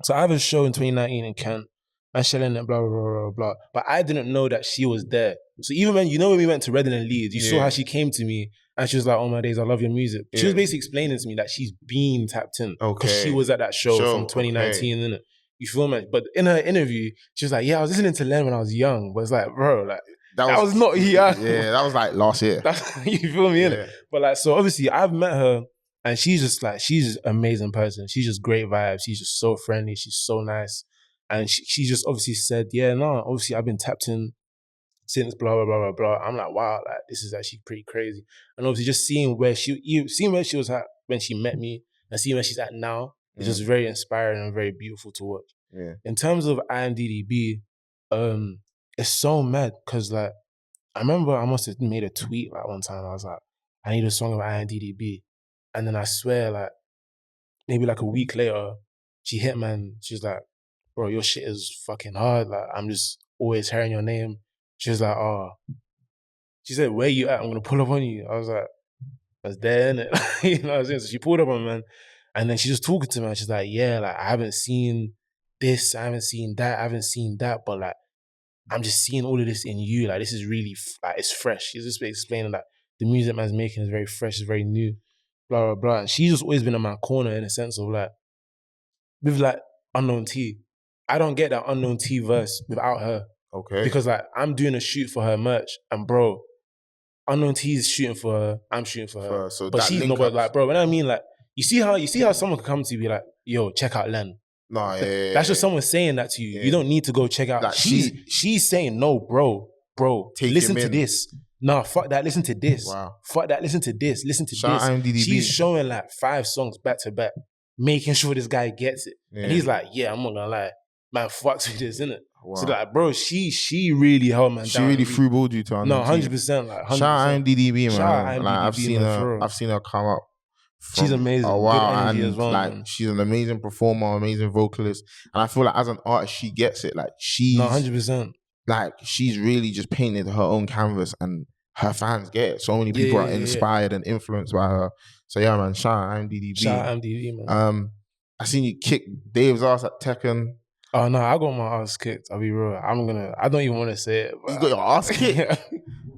So I have a show in 2019 in Kent, and Shelling and blah, blah, blah, blah, blah. But I didn't know that she was there. So even when we went to Reading and Leeds, you saw how she came to me, and she was like, "Oh my days, I love your music." She was basically explaining to me that she's been tapped in, because she was at that show from 2019, innit? You feel me? But in her interview, she was like, "Yeah, I was listening to Len when I was young." But it's like, bro, like, that was not young. Yeah, that was like last year. You feel me, innit? But like, so obviously I've met her, and she's just an amazing person. She's just great vibes. She's just so friendly. She's so nice. And she just obviously said, yeah, no, obviously I've been tapped in since blah, blah, blah, blah, blah. I'm like, wow, like, this is actually pretty crazy. And obviously just seeing where she was at when she met me, and seeing where she's at now, is just very inspiring and very beautiful to watch. Yeah. In terms of IMDb, it's so mad, because like, I remember I must have made a tweet like one time. I was like, I need a song of IMDb. And then I swear, like, maybe like a week later, she hit me and she's like, bro, your shit is fucking hard. Like, I'm just always hearing your name. She was like, oh. She said, where you at? I'm going to pull up on you. I was like, that's there, innit? You know what I'm saying? So she pulled up on me, man. And then she just talking to me, and she's like, yeah, like, I haven't seen this, I haven't seen that, but like, I'm just seeing all of this in you. Like, this is really, like, it's fresh. She's just explaining that the music man's making is very fresh, it's very new, blah, blah, blah. And she's just always been in my corner, in a sense of like, with like Unknown T. I don't get that Unknown T verse without her. Okay. Because like, I'm doing a shoot for her merch, and bro, Unknown T is shooting for her, I'm shooting for her. So but she's not, like, bro, when I mean, like, you see how someone can come to you and be like, yo, check out Len. No, yeah. That's just someone saying that to you. Yeah. You don't need to go check out. Like, she's saying, no, bro, listen to this. Nah, fuck that, listen to this. Wow. Fuck that, listen to this. Shout out IMDb. She's showing like 5 songs back to back, making sure this guy gets it. Yeah. And he's like, yeah, I'm not gonna lie, man, fucks with this, innit? Wow. So like, bro, she really held man down. She really freeballed you to no, 100%. Like, 100%. Shout out IMDb, man. Shout out IMDb, like, I've seen her come up. She's amazing. Oh wow, and as well, like, man. She's an amazing performer, amazing vocalist, and I feel like as an artist, she gets it. Like, she's 100%. Like, she's really just painted her own canvas, and her fans get it. So many people are inspired and influenced by her. So yeah, man, shout out IMDb. Shout out IMDb, man. I seen you kick Dave's ass at Tekken. Oh no, I got my ass kicked. I'll be real. I don't even want to say it. You got your ass kicked?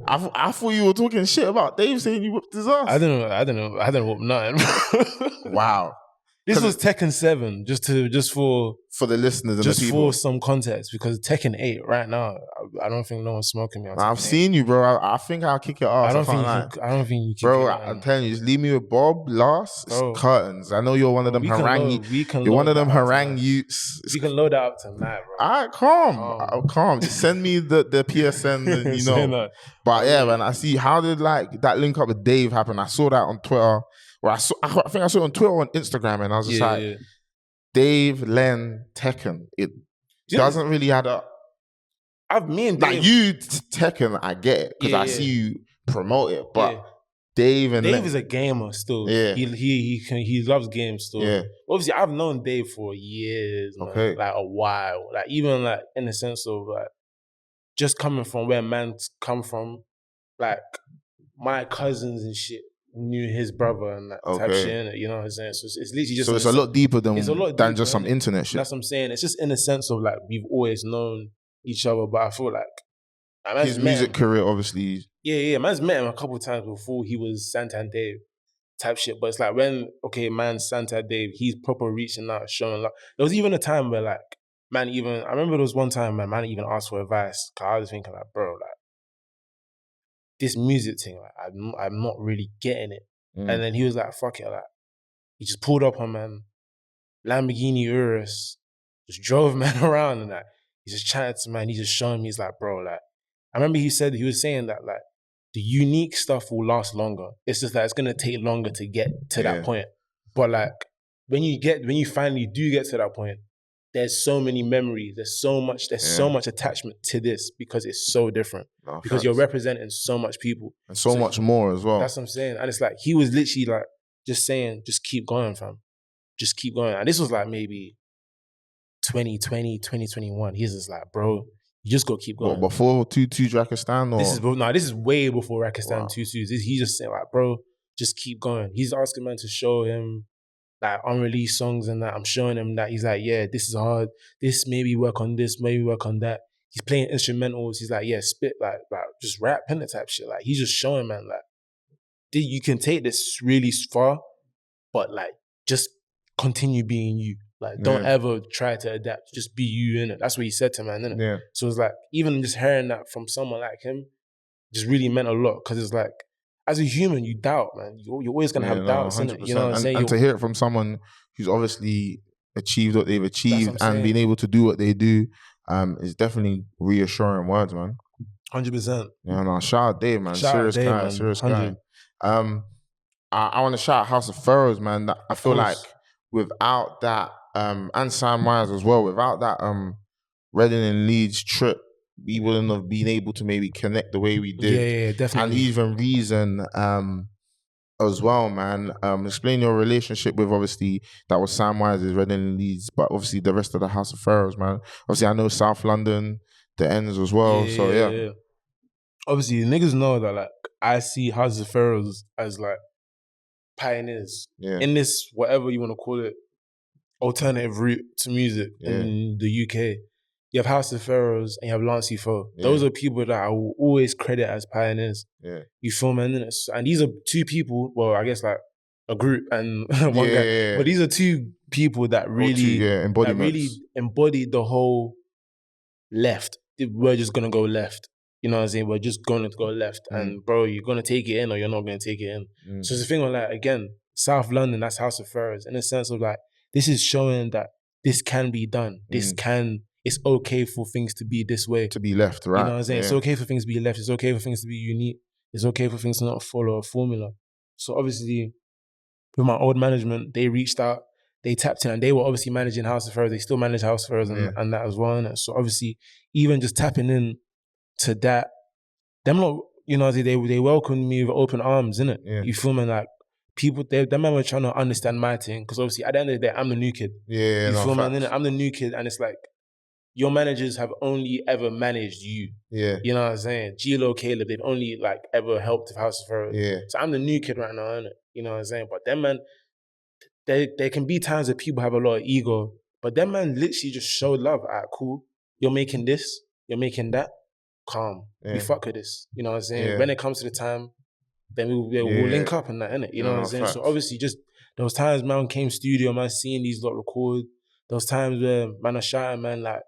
I thought you were talking shit about Dave saying you whooped his ass. I didn't whoop nothing. Wow. This was Tekken 7, just for the listeners and just the people. For some context, because Tekken 8 right now, I don't think no one's smoking me on Tekken I've seen you, bro. I think I'll kick your ass. I don't think you can. Bro, I'm telling you, just leave me with Bob, Lars, curtains. I know you're one of them harangue. You're one of them harangue youths. We can load that up tonight, bro. All right, calm. Just send me the PSN, and, you know. But yeah, man, I see. How did like that link up with Dave happen? I saw that on Twitter. Well, I think I saw it on Twitter or on Instagram, and I was just Dave, Len, Tekken. It doesn't really add up. Me and Dave, like, you, Tekken, I get it, because I see you promote it, but Dave is a gamer still. Yeah. He loves games still. Yeah. Obviously, I've known Dave for years, man, like a while. Like, even like in the sense of like just coming from where man's come from, like my cousins and shit knew his brother and that type of shit, you know what I'm saying? So it's literally just... So it's a lot deeper than just some internet shit. That's what I'm saying. It's just in the sense of like, we've always known each other, but I feel like... His music career, obviously... Yeah, man's met him a couple of times before he was Santan Dave. type shit. But it's like when, okay, man, Santa Dave, he's proper reaching out, showing love. There was even a time where like, man, even, I remember there was one time, man even asked for advice. Cause I was thinking like, bro, like, this music thing, like, I'm not really getting it. And then he was like, fuck it, like, he just pulled up on, man, Lamborghini Urus, just drove man around and that. He's just chatting to man, he's just showing me, he's like, bro, like, I remember he was saying that, like, the unique stuff will last longer. It's just that it's gonna take longer to get to that point. But like, when you finally do get to that point, there's so many memories, there's so much attachment to this because it's so different. No, because you're representing so much people. And so much more as well. That's what I'm saying. And it's like, he was literally like, just saying, just keep going, fam. Just keep going. And this was like maybe 2020, 2021. He's just like, bro, you just got to keep going. What, before 2-2 Rakistan? This is way before Rakistan 2-2s. He's just saying like, bro, just keep going. He's asking man to show him like unreleased songs and that. I'm showing him that. He's like, yeah, this is hard. This, maybe work on this, maybe work on that. He's playing instrumentals. He's like, yeah, spit, like just rap, pen type shit. Like, he's just showing man like, you can take this really far, but like, just continue being you. Like, don't ever try to adapt. Just be you, innit? That's what he said to man, innit? Yeah. So it's like, even just hearing that from someone like him just really meant a lot. Because it's like, as a human, you doubt, man. You're always going to have doubts, innit? You know what I'm saying? And to hear it from someone who's obviously achieved what they've achieved and been able to do what they do is definitely reassuring words, man. 100%. Yeah, no, shout out Dave, man. Serious guy. I want to shout out House of Pharaohs, man. I feel like without that, and Sam Myers as well, without that Reading and Leeds trip, we wouldn't have been able to maybe connect the way we did. Yeah, definitely. And even Reason as well, man. Explain your relationship with, obviously, that was Sam Myers' Reading and Leeds, but obviously the rest of the House of Pharaohs, man. Obviously, I know South London, the ends as well, yeah. Obviously, niggas know that, like, I see House of Pharaohs as, like, pioneers in this, whatever you want to call it, alternative route to music in the UK. You have House of Pharaohs and you have Lancey Foux. Those are people that I will always credit as pioneers. You feel me? And these are two people, well, I guess like a group and one guy. But these are two people that really, embodied the whole left. We're just going to go left. You know what I'm saying? We're just going to go left. And bro, you're going to take it in or you're not going to take it in. So it's a thing of like, again, South London, that's House of Pharaohs. In a sense of like, this is showing that this can be done. It's okay for things to be this way. To be left, right? You know what I'm saying? It's okay for things to be left. It's okay for things to be unique. It's okay for things to not follow a formula. So obviously, with my old management, they reached out, they tapped in, and they were obviously managing House of Pharaohs. They still manage House of Pharaohs and that as well. And so obviously, even just tapping in to that, them lot, you know, they welcomed me with open arms, innit? You feel me? Like, people, them men were trying to understand my thing, because obviously at the end of the day, I'm the new kid. You feel me? And I'm the new kid, and it's like, your managers have only ever managed you. You know what I'm saying? G-Lo, Caleb, they've only like ever helped with House of Pharaohs. So I'm the new kid right now, innit? You know what I'm saying? But them man, there can be times that people have a lot of ego, but them man literally just show love. Alright, cool. You're making this, you're making that. Calm. We fuck with this. You know what I'm saying? When it comes to the time, then we'll link up and that, innit? You know what I'm saying? Facts. So obviously, just those times man came studio, man, seeing these lot record. Those times where man are shouting, man, like,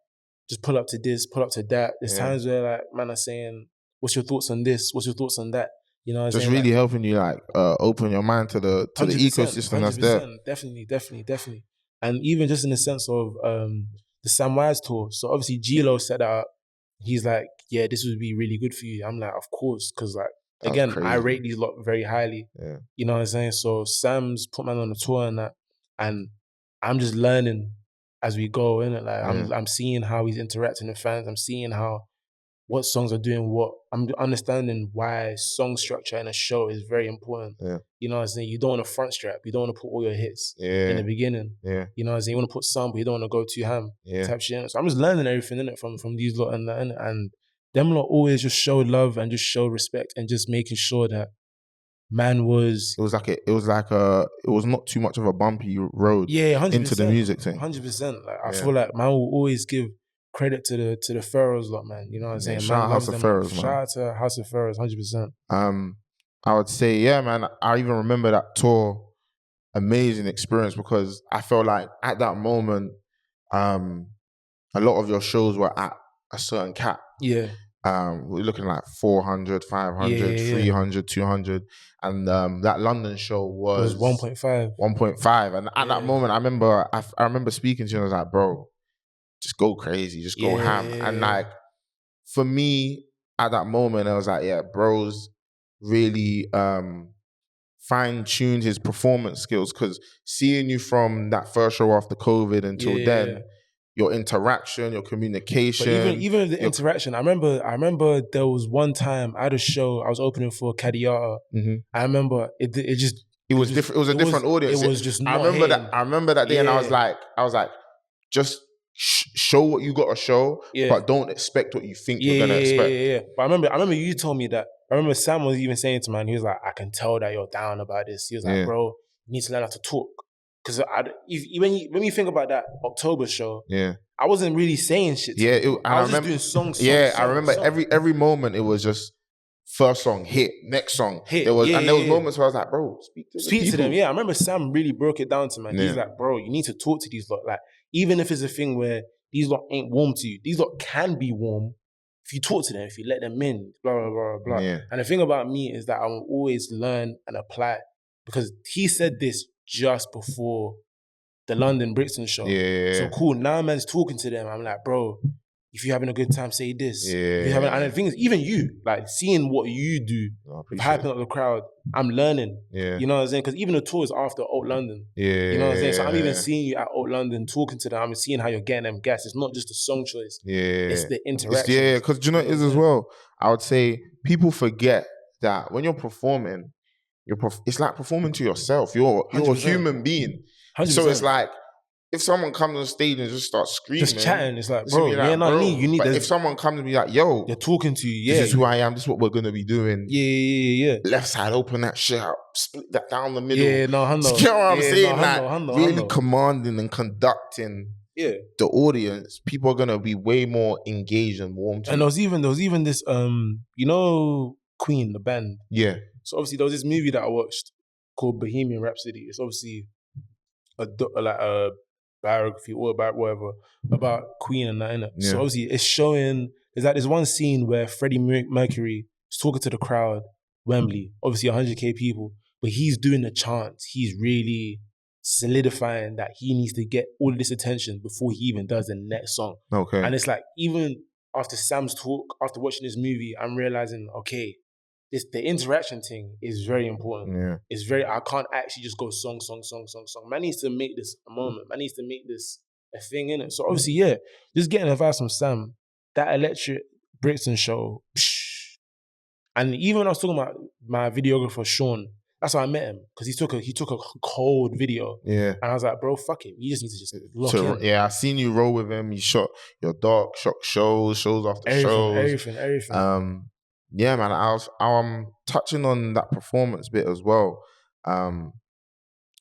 just pull up to this, pull up to that. There's times where like man are saying, what's your thoughts on this? What's your thoughts on that? You know what I'm saying? Just really helping you like open your mind to the ecosystem that's there. Definitely. And even just in the sense of the Sam Wise tour. So obviously G-Lo set that up. He's like, yeah, this would be really good for you. I'm like, of course, because like, again, I rate these lot very highly. You know what I'm saying? So Sam's put man on the tour and that, and I'm just learning as we go, innit? Like I'm seeing how he's interacting with fans. I'm seeing what songs are doing what. I'm understanding why song structure in a show is very important. You know what I'm saying? You don't want to front strap. You don't want to put all your hits in the beginning. You know what I'm saying? You want to put some, but you don't want to go too ham type shit. So I'm just learning everything, innit, from these lot and that, innit? And them lot always just show love and just show respect and just making sure that man was... It was not too much of a bumpy road into the music thing. 100%. Like, I feel like man will always give credit to the Pharaohs lot, man. You know what I'm saying? Shout out House of Pharaohs, man. Shout out to House of Pharaohs, 100%. I would say, yeah, man. I even remember that tour, amazing experience, because I felt like at that moment, a lot of your shows were at a certain cap. Yeah. We're looking like 400, 500, Yeah. 300, 200. And that London show It was 1.5. 1.5. And at that moment, I remember speaking to you and I was like, bro, just go crazy, just go ham. And like, for me, at that moment, I was like, yeah, bro's really fine-tuned his performance skills, because seeing you from that first show after COVID until then, your interaction, your communication. But even the interaction, I remember there was one time I had a show, I was opening for Kadiata. I remember it was different. It was a different audience. It was just not I remember that day, and I was like, just show what you got to show, but don't expect what you think you're gonna expect. Yeah. But I remember you told me that. I remember Sam was even saying to me, he was like, I can tell that you're down about this. He was like, bro, you need to learn how to talk. Because when you think about that October show, I wasn't really saying shit. I was just doing songs. I remember every moment it was just first song hit, next song hit. There was moments where I was like, bro, speak to them. Yeah, I remember Sam really broke it down to me. He's like, bro, you need to talk to these lot. Like, even if it's a thing where these lot ain't warm to you, these lot can be warm if you talk to them, if you let them in, blah, blah, blah, blah. And the thing about me is that I will always learn and apply, because he said this just before the London Brixton show. So cool, now man's talking to them. I'm like, bro, if you're having a good time, say this. And the thing is, even you, like, seeing what you do, hyping up the crowd, I'm learning. You know what I'm saying? Because even the tour is after Old London. You know what I'm saying? So I'm even seeing you at Old London, talking to them. I'm seeing how you're getting them gas. It's not just the song choice. It's the interaction. Because do you know what it is as well? I would say people forget that when you're performing, it's like performing to yourself. You're a human being. 100%. So it's like, if someone comes on stage and just starts screaming, just chatting, it's like, bro, you're not me. You need. But if someone comes and be like, yo, they're talking to you. This is who I am. This is what we're gonna be doing. Yeah. Left side, open that shit up, split that down the middle. Yeah, no, I know. You know what I'm saying? Really commanding and conducting. The audience, people are gonna be way more engaged and warm to. And there was even this, you know, Queen, the band. Yeah. So obviously there was this movie that I watched called Bohemian Rhapsody. It's obviously a biography or about whatever about Queen and that, innit? So obviously it's showing, there's one scene where Freddie Mercury is talking to the crowd, Wembley, obviously 100,000 people, but he's doing the chants. He's really solidifying that he needs to get all of this attention before he even does the next song. Okay. And it's like, even after Sam's talk, after watching this movie, I'm realizing, okay, the interaction thing is very important. It's I can't actually just go song. Man needs to make this a moment. Man needs to make this a thing, innit? So obviously, just getting advice from Sam, that Electric Brixton show, and even when I was talking about my videographer, Sean, that's how I met him, because he took a cold video. And I was like, bro, fuck it. You just need to just lock in. Yeah, I seen you roll with him. You shot your dark shows after everything. Yeah, man, I'm touching on that performance bit as well.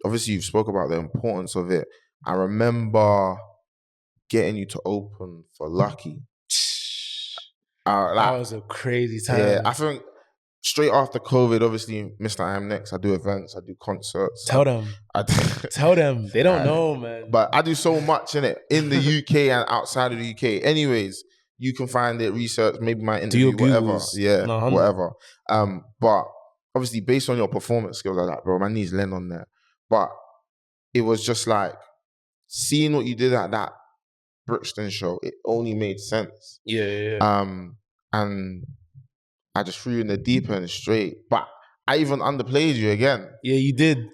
Obviously, you've spoke about the importance of it. I remember getting you to open for Lucky. That was a crazy time. Yeah, I think straight after COVID, obviously, Mr. I Am Next, I do events, I do concerts. Tell them. Tell them. They don't know, man. But I do so much in the UK and outside of the UK. Anyways, you can find it, research, maybe my interview, whatever. Yeah, whatever. But obviously, based on your performance skills, I was like, bro, my knees lean on there. But it was just like, seeing what you did at that Brixton show, it only made sense. And I just threw you in the deep end straight. But I even underplayed you again. Yeah, you did.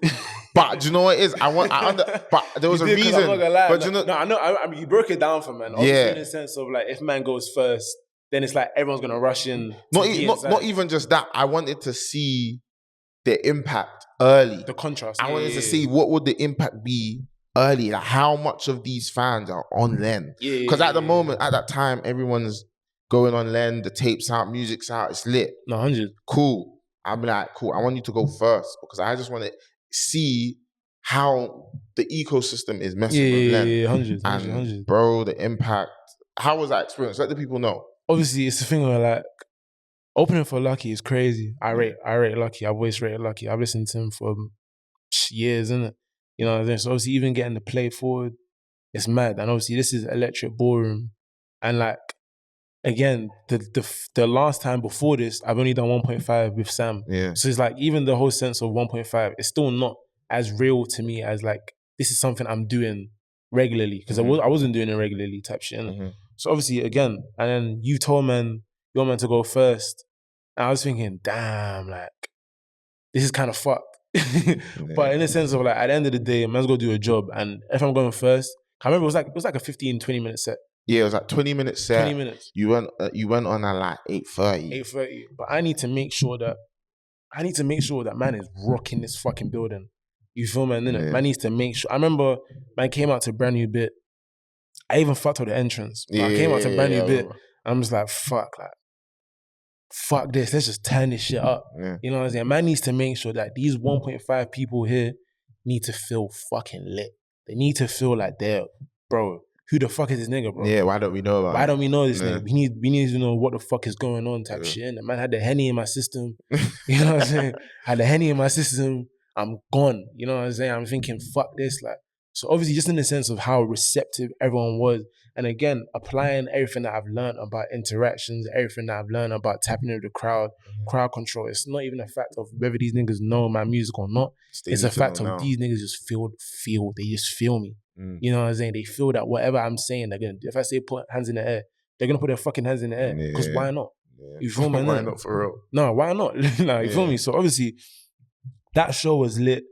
But do you know what it is? But there was a reason. I'm not gonna lie. But I know. I mean, you broke it down for man. Obviously, in the sense of like, if man goes first, then it's like everyone's gonna rush in. Not even just that. I wanted to see the impact early. The contrast. I wanted to see what would the impact be early. Like, how much of these fans are on Len? Because at the moment, at that time, everyone's going on Len. The tape's out, music's out, it's lit. 100. Cool. I'm like, cool. I want you to go first, because I just want to see how the ecosystem is messing with Len. 100. Bro, the impact. How was that experience? Let the people know. Obviously, it's the thing where, like, Opening for Lucky is crazy. I rate Lucky. I've always rated Lucky. I've listened to him for years, innit? You know what I'm saying? So obviously even getting the play forward, it's mad. And obviously this is Electric Ballroom. And like, again, the last time before this, I've only done 1.5 with Sam. Yeah. So it's like, even the whole sense of 1.5, it's still not as real to me as like, this is something I'm doing regularly. Because I wasn't doing it regularly type shit, innit? So obviously, again, and then you told you're meant to go first. And I was thinking, damn, like, this is kind of fucked. But in the sense of like, at the end of the day, man's got to do a job. And if I'm going first, I remember it was like a 15, 20 minute set. Yeah, it was like 20 minutes set. 20 minutes. You went on at like 8:30. 8:30. But I need to make sure that man is rocking this fucking building. You feel me? Yeah. Man needs to make sure. I remember man came out to Brand New Bit. I even fucked with the entrance. But I came out to Brand New Bit. I'm just like, fuck this. Let's just turn this shit up. Yeah. You know what I'm saying? Man needs to make sure that these 1.5 people here need to feel fucking lit. They need to feel like they're, bro, who the fuck is this nigga, bro? Yeah, why don't we know about Why don't we know this nigga? We need to know what the fuck is going on type shit. And the man had the Henny in my system. You know what I'm saying? Had the Henny in my system. I'm gone. You know what I'm saying? I'm thinking, fuck this. Like, so obviously just in the sense of how receptive everyone was. And again, applying everything that I've learned about interactions, everything that I've learned about tapping into the crowd, crowd control. It's not even a fact of whether these niggas know my music or not. It's a fact of these niggas just they just feel me. You know what I'm saying? They feel that whatever I'm saying, they're gonna do. If I say put hands in the air, they're gonna put their fucking hands in the air. Because why not? Yeah. You feel me? Why not for real? No, why not? Like, you feel me? So obviously, that show was lit.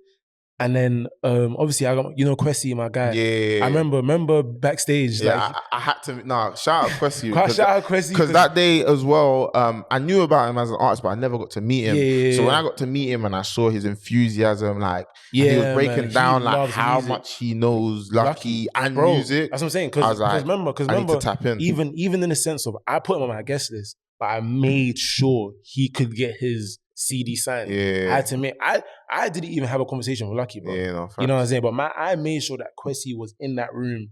And then obviously I got, Kwesi, my guy. Yeah. I remember backstage. Yeah, like, I had to shout out Kwesi. Shout out Kwesi. Because that day as well, I knew about him as an artist, but I never got to meet him. Yeah. So when I got to meet him and I saw his enthusiasm, like, and he was breaking down like how music. Much he knows Lucky and music. That's what I'm saying. Because remember, I need to tap in. Even in the sense of, I put him on my guest list, but I made sure he could get his CD signed. Yeah. I had to make. I didn't even have a conversation with Lucky, bro. Yeah, no, you know what I'm saying? But I made sure that Kwesi was in that room,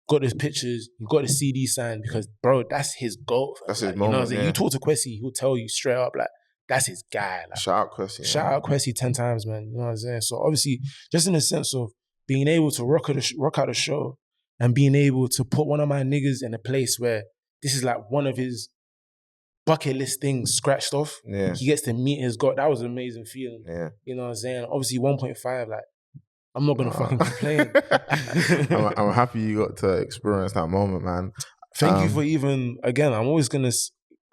got his pictures, got the CD signed, because bro, that's his goal. That's like, his moment. You know what I'm saying? Yeah. You talk to Kwesi, he'll tell you straight up, like, that's his guy. Like, shout out Kwesi. Shout out Kwesi 10 times, man. You know what I'm saying? So obviously, just in the sense of being able to rock out the show and being able to put one of my niggas in a place where this is like one of his bucket list things scratched off. Yeah. He gets to meet his God. That was an amazing feeling. Yeah. You know what I'm saying? Obviously 1.5, like, I'm not gonna fucking complain. I'm happy you got to experience that moment, man. Thank you for even, again, I'm always gonna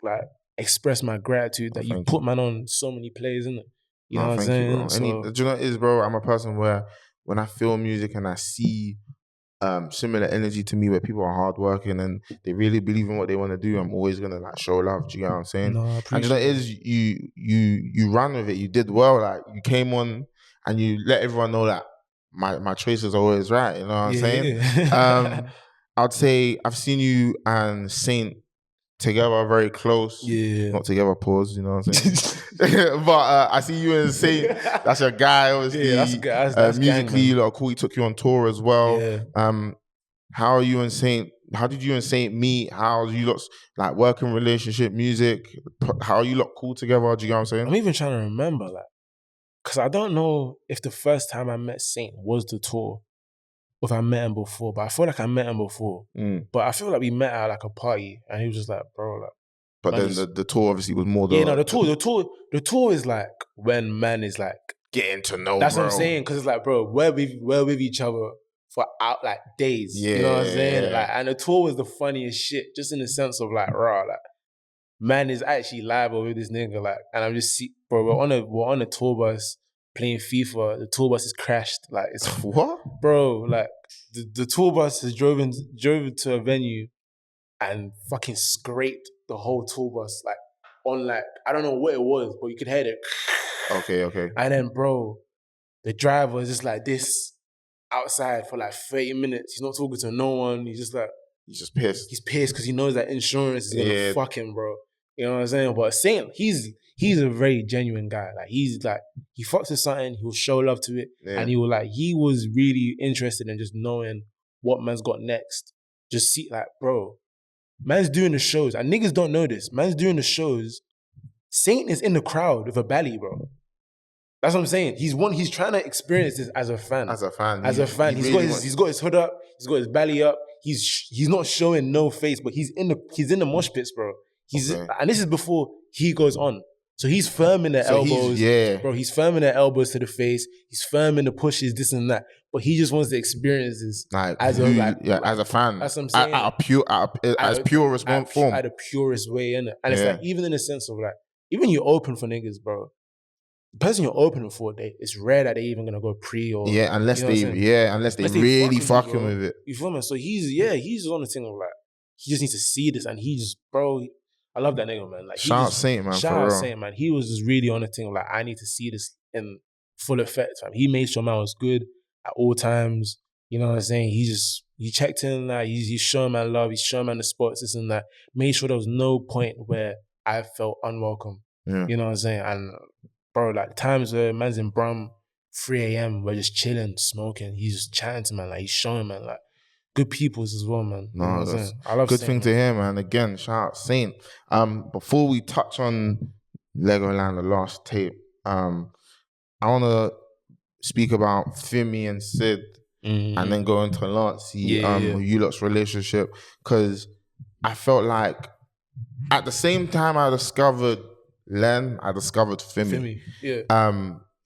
like express my gratitude that you put man on so many plays, innit? You know what I'm saying? You, do you know what it is, bro? I'm a person where when I feel music and I see similar energy to me, where people are hardworking and they really believe in what they want to do, I'm always gonna like show love. Do you get what I'm saying? No, I appreciate and you know, you ran with it. You did well. Like, you came on and you let everyone know that my choice is always right. You know what I'm saying? I'd say I've seen you and Saint together, very close. Yeah. Not together, pause, you know what I'm saying? But I see you and Saint, that's your guy, obviously. Yeah, that's musically, you lot are cool. He took you on tour as well. Yeah. How did you and Saint meet? How's you lot's like working relationship, music? How are you lot cool together? Do you know what I'm saying? I'm even trying to remember, like, because I don't know if the first time I met Saint was the tour, or if I met him before, but I feel like I met him before. But I feel like we met at like a party, and he was just like, bro, like. But then the tour obviously was more. The tour is like when man is like getting to know. That's what I'm saying, because it's like, bro, we're with each other for out like days. Yeah, you know what I'm saying? Yeah. Like, and the tour was the funniest shit, just in the sense of like, raw, like, man is actually live with this nigga, like, and I'm just bro, we're on a tour bus playing FIFA. The tour bus is crashed. Like, it's what, bro? Like, the tour bus has driven to a venue and fucking scraped the whole tour bus, like, on, like, I don't know what it was, but you could hear it. Okay. And then, bro, the driver is just like this outside for like 30 minutes. He's not talking to no one. He's just pissed. He's pissed because he knows that insurance is gonna fuck him, bro. You know what I'm saying? But Saint, he's a very genuine guy. Like, he's like, he fucks with something, he'll show love to it. Yeah. And he was really interested in just knowing what man's got next. Just see, like, bro, man's doing the shows, and niggas don't know this. Man's doing the shows Saint is in the crowd with a belly, bro. That's what I'm saying. He's trying to experience this as a fan. As a fan. He's got his hood up, he's got his belly up. He's not showing no face, but he's in the mosh pits, bro. And this is before he goes on. So he's firm in the elbows. Bro, he's firm in the elbows to the face. He's firm in the pushes, this and that. But he just wants to experience this as a fan. That's what I'm saying. At a purest form. At the purest way, innit? And it's like, even in the sense of like, even you open for niggas, bro. The person you're opening for, it's rare that they even gonna go pre or unless they really fucking with it. You feel me? So he's on the thing of like, he just needs to see this, and bro, I love that nigga, man. Like, shout out Saint, man. Shout out Saint, man. He was just really on the thing of like, I need to see this in full effect. Man. He made sure man was good at all times. You know what I'm saying? He checked in, like he's showing man love, he's showing man the spots, this and that. Made sure there was no point where I felt unwelcome. Yeah. You know what I'm saying? And bro, like the times where man's in Brum, 3 a.m., we're just chilling, smoking. He's just chatting to man, like he's showing man, like good peoples as well, man. No, you know that's I love good Saint, thing man. to hear, man. Again, shout out Saint. Before we touch on Legoland, the last tape, I want to speak about Fimi and Sid, and then go into Lancey, you lot's relationship, because I felt like at the same time I discovered Len, I discovered Fimi.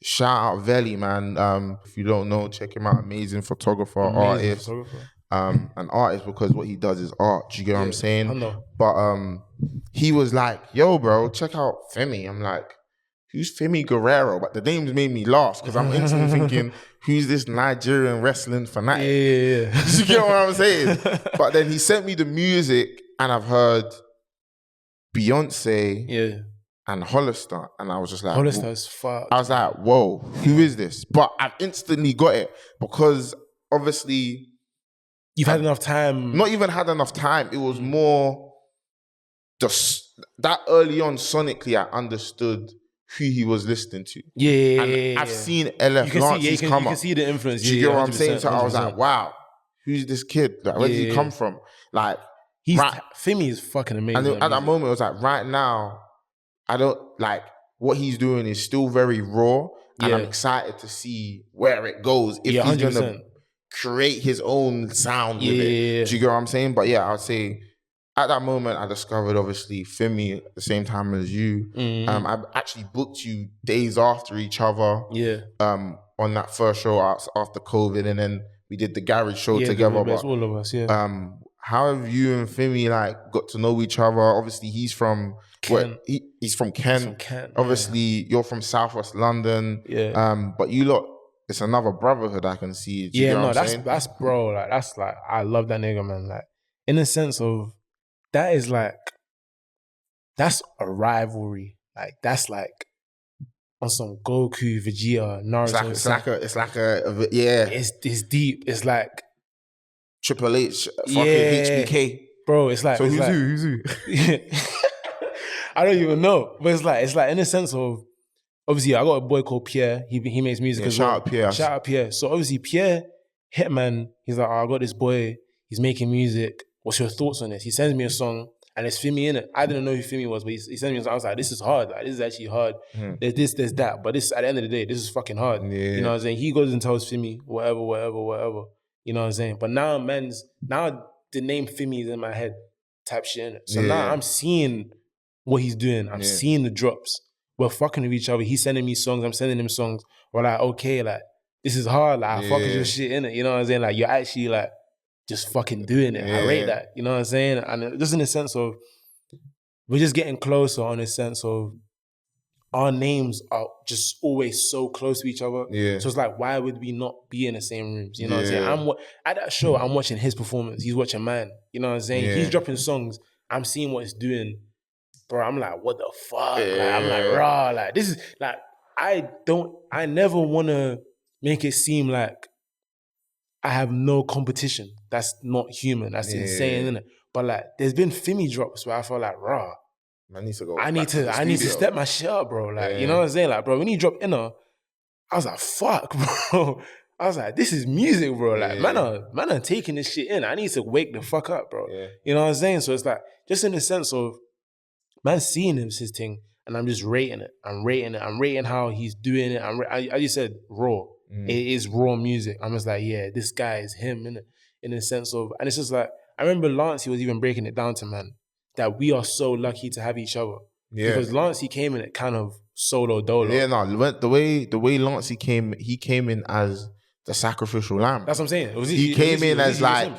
Shout out Veli, man. If you don't know, check him out. Amazing photographer, artist. An artist because what he does is art. Do you get what I'm saying? I know. But he was like, yo, bro, check out Fimi. I'm like, who's Fimi Guerrero? But the names made me laugh because I'm instantly thinking, who's this Nigerian wrestling fanatic? Yeah. You get what I'm saying? But then he sent me the music and I've heard Beyonce and Hollister, and I was just like, Hollister's fuck. I was like, whoa, who is this? But I've instantly got it because obviously you've had enough time. Not even had enough time. It was more just that early on sonically I understood who he was listening to. And I've seen LF Lancey's come up. You can see the influence. Do you get what I'm saying? So I was like, wow, who's this kid? Like, where did he come from? Like, Fimi is fucking amazing. And at that moment, it was like, right now, I don't, like, what he's doing is still very raw, and I'm excited to see where it goes. If he's going to create his own sound with it. Do you get what I'm saying? But yeah, I would say, at that moment, I discovered, obviously, Fimi at the same time as you. I actually booked you days after each other on that first show after COVID, and then we did the garage show together. But all of us, how have you and Fimi like got to know each other? Obviously, he's from Kent. He's from Kent. Obviously, you're from Southwest London. But you lot, it's another brotherhood I can see. Do you know what I'm saying? That's bro. Like that's like I love that nigga, man. Like in the sense of that is like that's a rivalry. Like that's like on some Goku, Vegeta, Naruto. It's like a yeah. It's deep. It's like Triple H, fucking HBK. Bro, it's like... So who's who? I don't even know. But it's like in the sense of... Obviously, I got a boy called Pierre. He makes music as well. Shout out Pierre. So obviously, Pierre, Hitman, he's like, I got this boy. He's making music. What's your thoughts on this? He sends me a song and there's Fimi in it. I didn't know who Fimi was, but he sent me a song. I was like, this is hard. Like, this is actually hard. There's this, there's that. But this, at the end of the day, this is fucking hard. You know what I'm saying? He goes and tells Fimi, whatever. You know what I'm saying? But now the name Fimi is in my head type shit in it. So now I'm seeing what he's doing. I'm seeing the drops. We're fucking with each other. He's sending me songs. I'm sending him songs. We're like, okay, like, this is hard. Like, I fuck with your shit in it. You know what I'm saying? Like, you're actually like, just fucking doing it. I rate that. You know what I'm saying? And just in the sense of, we're just getting closer on the sense of, our names are just always so close to each other. So it's like, why would we not be in the same rooms? You know what I'm saying? At that show, I'm watching his performance. He's watching mine. You know what I'm saying? He's dropping songs. I'm seeing what he's doing. Bro, I'm like, what the fuck? Like, I'm like, raw. Like, this is like, I never want to make it seem like I have no competition. That's not human. That's insane, isn't it? But like, there's been Fimi drops where I felt like, raw. I need to go. I need to step my shit up, bro. Like, you know what I'm saying? Like, bro, when he dropped Inner, I was like, fuck, bro. I was like, this is music, bro. Like, man are taking this shit in. I need to wake the fuck up, bro. You know what I'm saying? So it's like, just in the sense of, man seeing his thing, and I'm just rating it. I'm rating how he's doing it. I just said raw. It is raw music. I'm just like, yeah, this guy is him, innit? In the sense of, and it's just like, I remember Lancey was even breaking it down to man that we are so lucky to have each other. Yeah. Because Lancey came in it kind of solo dolo. Yeah, no, the way Lancey came, he came in as the sacrificial lamb. That's what I'm saying. He came in as like,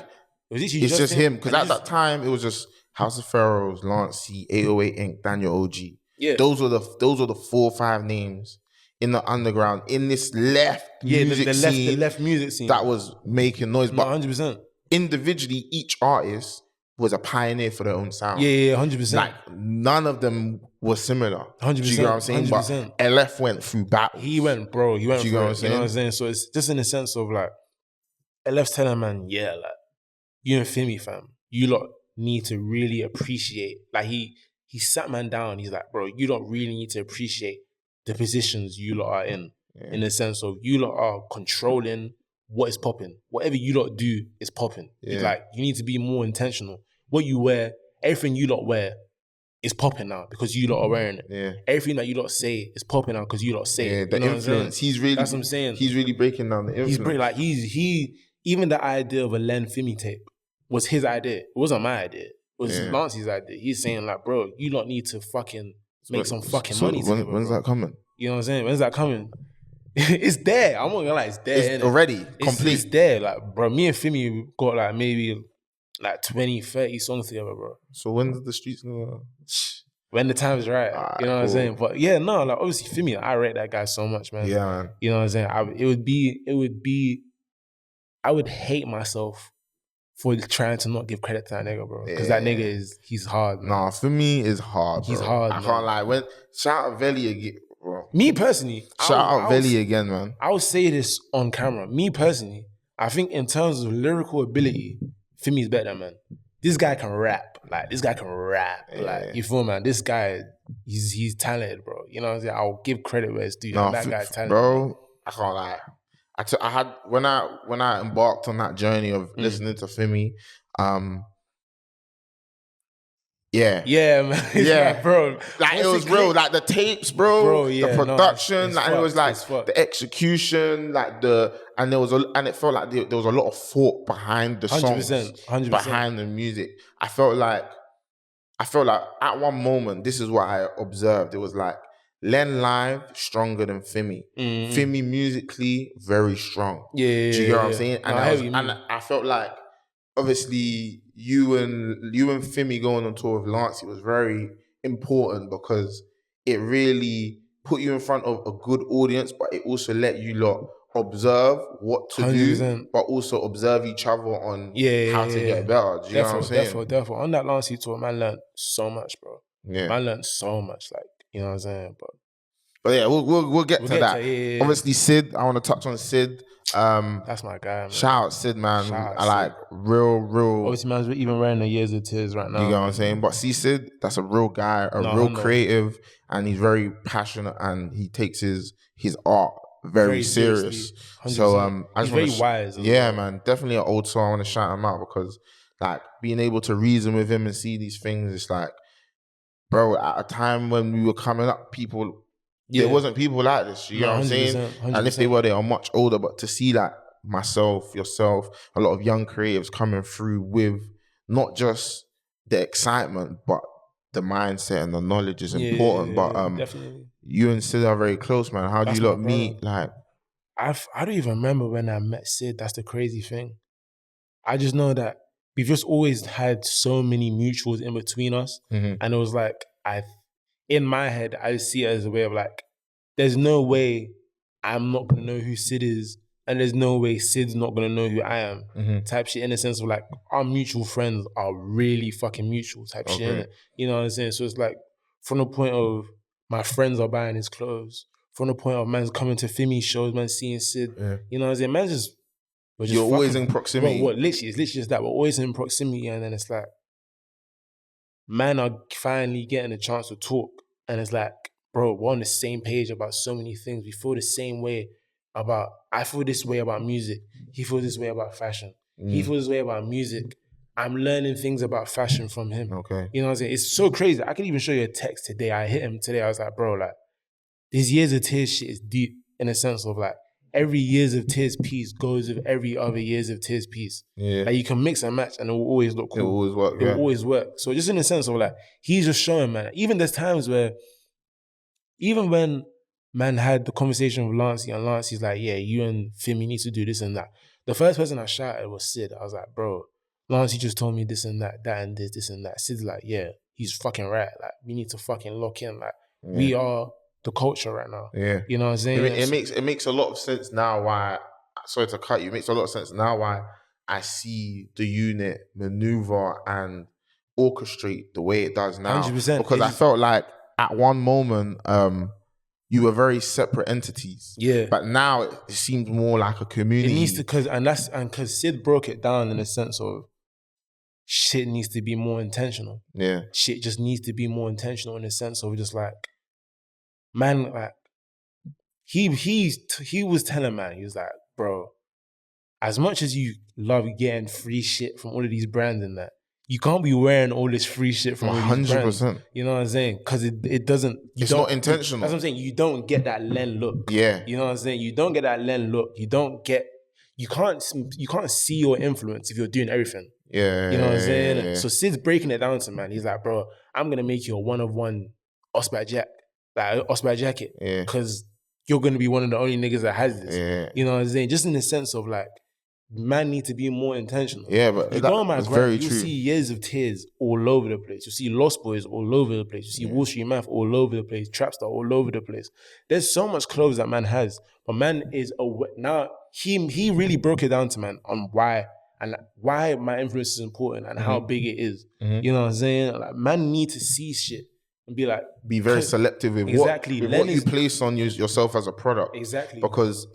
it's just him. Because at that time, it was just House of Pharaohs, Lancey, 808 Inc., Daniel OG. Yeah. Those were the 4 or 5 names in the underground, in this left music scene. The left music scene. That was making noise. No, but 100%. Individually, each artist was a pioneer for their own sound. Yeah, 100%. Like, none of them was similar. 100%. Do you get what I'm saying? 100%. But LF went through battles. He went through it. You know what I'm saying? So it's just in the sense of like, LF's telling man, yeah, like, you and Fimi, fam, you lot need to really appreciate. Like, he sat man down. He's like, bro, you don't really need to appreciate the positions you lot are in the sense of you lot are controlling what is popping. Whatever you lot do is popping. Yeah. Like, you need to be more intentional. What you wear, everything you lot wear is popping now because you lot are wearing it. Yeah. Everything that you lot say is popping now because you lot say it. The influence. He's really, that's what I'm saying. He's really breaking down the influence. He even the idea of a Len Fimi tape was his idea. It wasn't my idea. It was Lancey's idea. He's saying like, bro, you lot need to fucking make some fucking money together. When's that coming? You know what I'm saying? When's that coming? It's there. I'm not gonna lie, it's there. It's already complete. It's there. Like, bro, me and Fimi got like maybe like 20, 30 songs together, bro. So when's the streets gonna... When the time's right. You know what I'm saying? But yeah, no, like obviously Fimi, I rate that guy so much, man. Yeah, man. You know what I'm saying? I would hate myself for trying to not give credit to that nigga, bro. Because that nigga he's hard, man. Nah, for me, is hard, bro. He's hard, I can't lie. Shout out Veli again, bro. Me personally. Shout out Veli again, man. I would say this on camera. Me personally, I think in terms of lyrical ability, Fimi's better, man. This guy can rap. Like, this guy can rap. Yeah. Like, you feel, man? This guy, he's talented, bro. You know what I'm saying? I'll give credit where it's due. Nah, that guy's talented. Bro, I can't lie. I had when I embarked on that journey of listening to Fimi, yeah, man. Like, bro. Like, it was real. Like, the tapes, bro. The production. Like, it was like the execution. Like, and it felt like there was a lot of thought behind the songs, 100%. behind the music. I felt like at one moment, this is what I observed. It was like Len live stronger than Fimi. Fimi musically very strong. Yeah. Do you get what I'm saying? And I felt like, obviously, you and Fimi going on tour with Lancey was very important because it really put you in front of a good audience, but it also let you lot observe what to 100%. do, but also observe each other on how to get better. Do you know what I'm saying? Definitely. On that Lancey tour, man learned so much, bro. Yeah. Man learned so much, like, you know what I'm saying? But yeah, we'll get to that. Yeah. Obviously, Sid, I want to touch on Sid. That's my guy, man. Shout out Sid, man. I like real. Obviously, man's even wearing the Years of Tears right now. You know what I'm saying? But see, Sid, that's a real guy, real creative, and he's very passionate, and he takes his art very serious. 100%. So he's very wise. Yeah, man, definitely an old soul. I want to shout him out because, like, being able to reason with him and see these things, it's like, bro, at a time when we were coming up, there wasn't people like this. You know what I'm saying? 100%. And if they were, they are much older. But to see like myself, yourself, a lot of young creatives coming through with not just the excitement, but the mindset and the knowledge is important. But definitely. You and Sid are very close, man. How do you lot meet? Like, I don't even remember when I met Sid. That's the crazy thing. I just know that we've just always had so many mutuals in between us. And it was like, in my head, I see it as a way of like, there's no way I'm not going to know who Sid is, and there's no way Sid's not going to know who I am, type shit, in the sense of like, our mutual friends are really fucking mutual type shit, innit? You know what I'm saying? So it's like, from the point of my friends are buying his clothes, from the point of man's coming to Fimi shows, man seeing Sid, you know what I'm saying? Man's just... You're always in proximity. Bro, it's literally just that. We're always in proximity, and then it's like, man are finally getting a chance to talk. And it's like, bro, we're on the same page about so many things. We feel the same way I feel this way about music. He feels this way about fashion. He feels this way about music. I'm learning things about fashion from him. Okay. You know what I'm saying? It's so crazy. I can even show you a text today. I hit him today. I was like, bro, like, this Years of Tears shit is deep in a sense of like, every Years of Tears piece goes with every other Years of Tears piece. Yeah. Like, you can mix and match and it will always look cool. It will always work, It will always work. So just in the sense of like, he's just showing, man. Even there's times where, even when man had the conversation with Lancey and Lancey's like, yeah, you and Fimi need to do this and that. The first person I shouted was Sid. I was like, bro, Lancey just told me this and that and this and that. Sid's like, yeah, he's fucking right. Like, we need to fucking lock in. Like, we are the culture right now. Yeah. You know what I'm saying? It makes a lot of sense now why, sorry to cut you, it makes a lot of sense now why I see the unit maneuver and orchestrate the way it does now. 100%. Because I felt like at one moment, you were very separate entities. Yeah. But now it seems more like a community. It needs to, because Sid broke it down in the sense of shit needs to be more intentional. Yeah. Shit just needs to be more intentional in the sense of just like, man, like, he was telling man, he was like, bro, as much as you love getting free shit from all of these brands and that, you can't be wearing all this free shit from all these brands. 100%. You know what I'm saying? Because it doesn't... It's not intentional. That's what I'm saying. You don't get that Len look. Yeah. You know what I'm saying? You don't get that Len look. You can't see your influence if you're doing everything. Yeah. You know what I'm saying? Yeah. So Sid's breaking it down to man. He's like, bro, I'm going to make you a one-of-one Osbat jacket. Yeah. Because you're going to be one of the only niggas that has this. Yeah. You know what I'm saying? Just in the sense of like, man need to be more intentional. Yeah, but you go on my that's grind, very you true. see Years of Tears all over the place. You see Lost Boys all over the place. You see Wall Street Math all over the place. Trapstar all over the place. There's so much clothes that man has, but man is now he really broke it down to man on why my influence is important and how big it is. You know what I'm saying? Like, man need to see shit and be like, be very selective with what you place on yourself as a product. Exactly. Because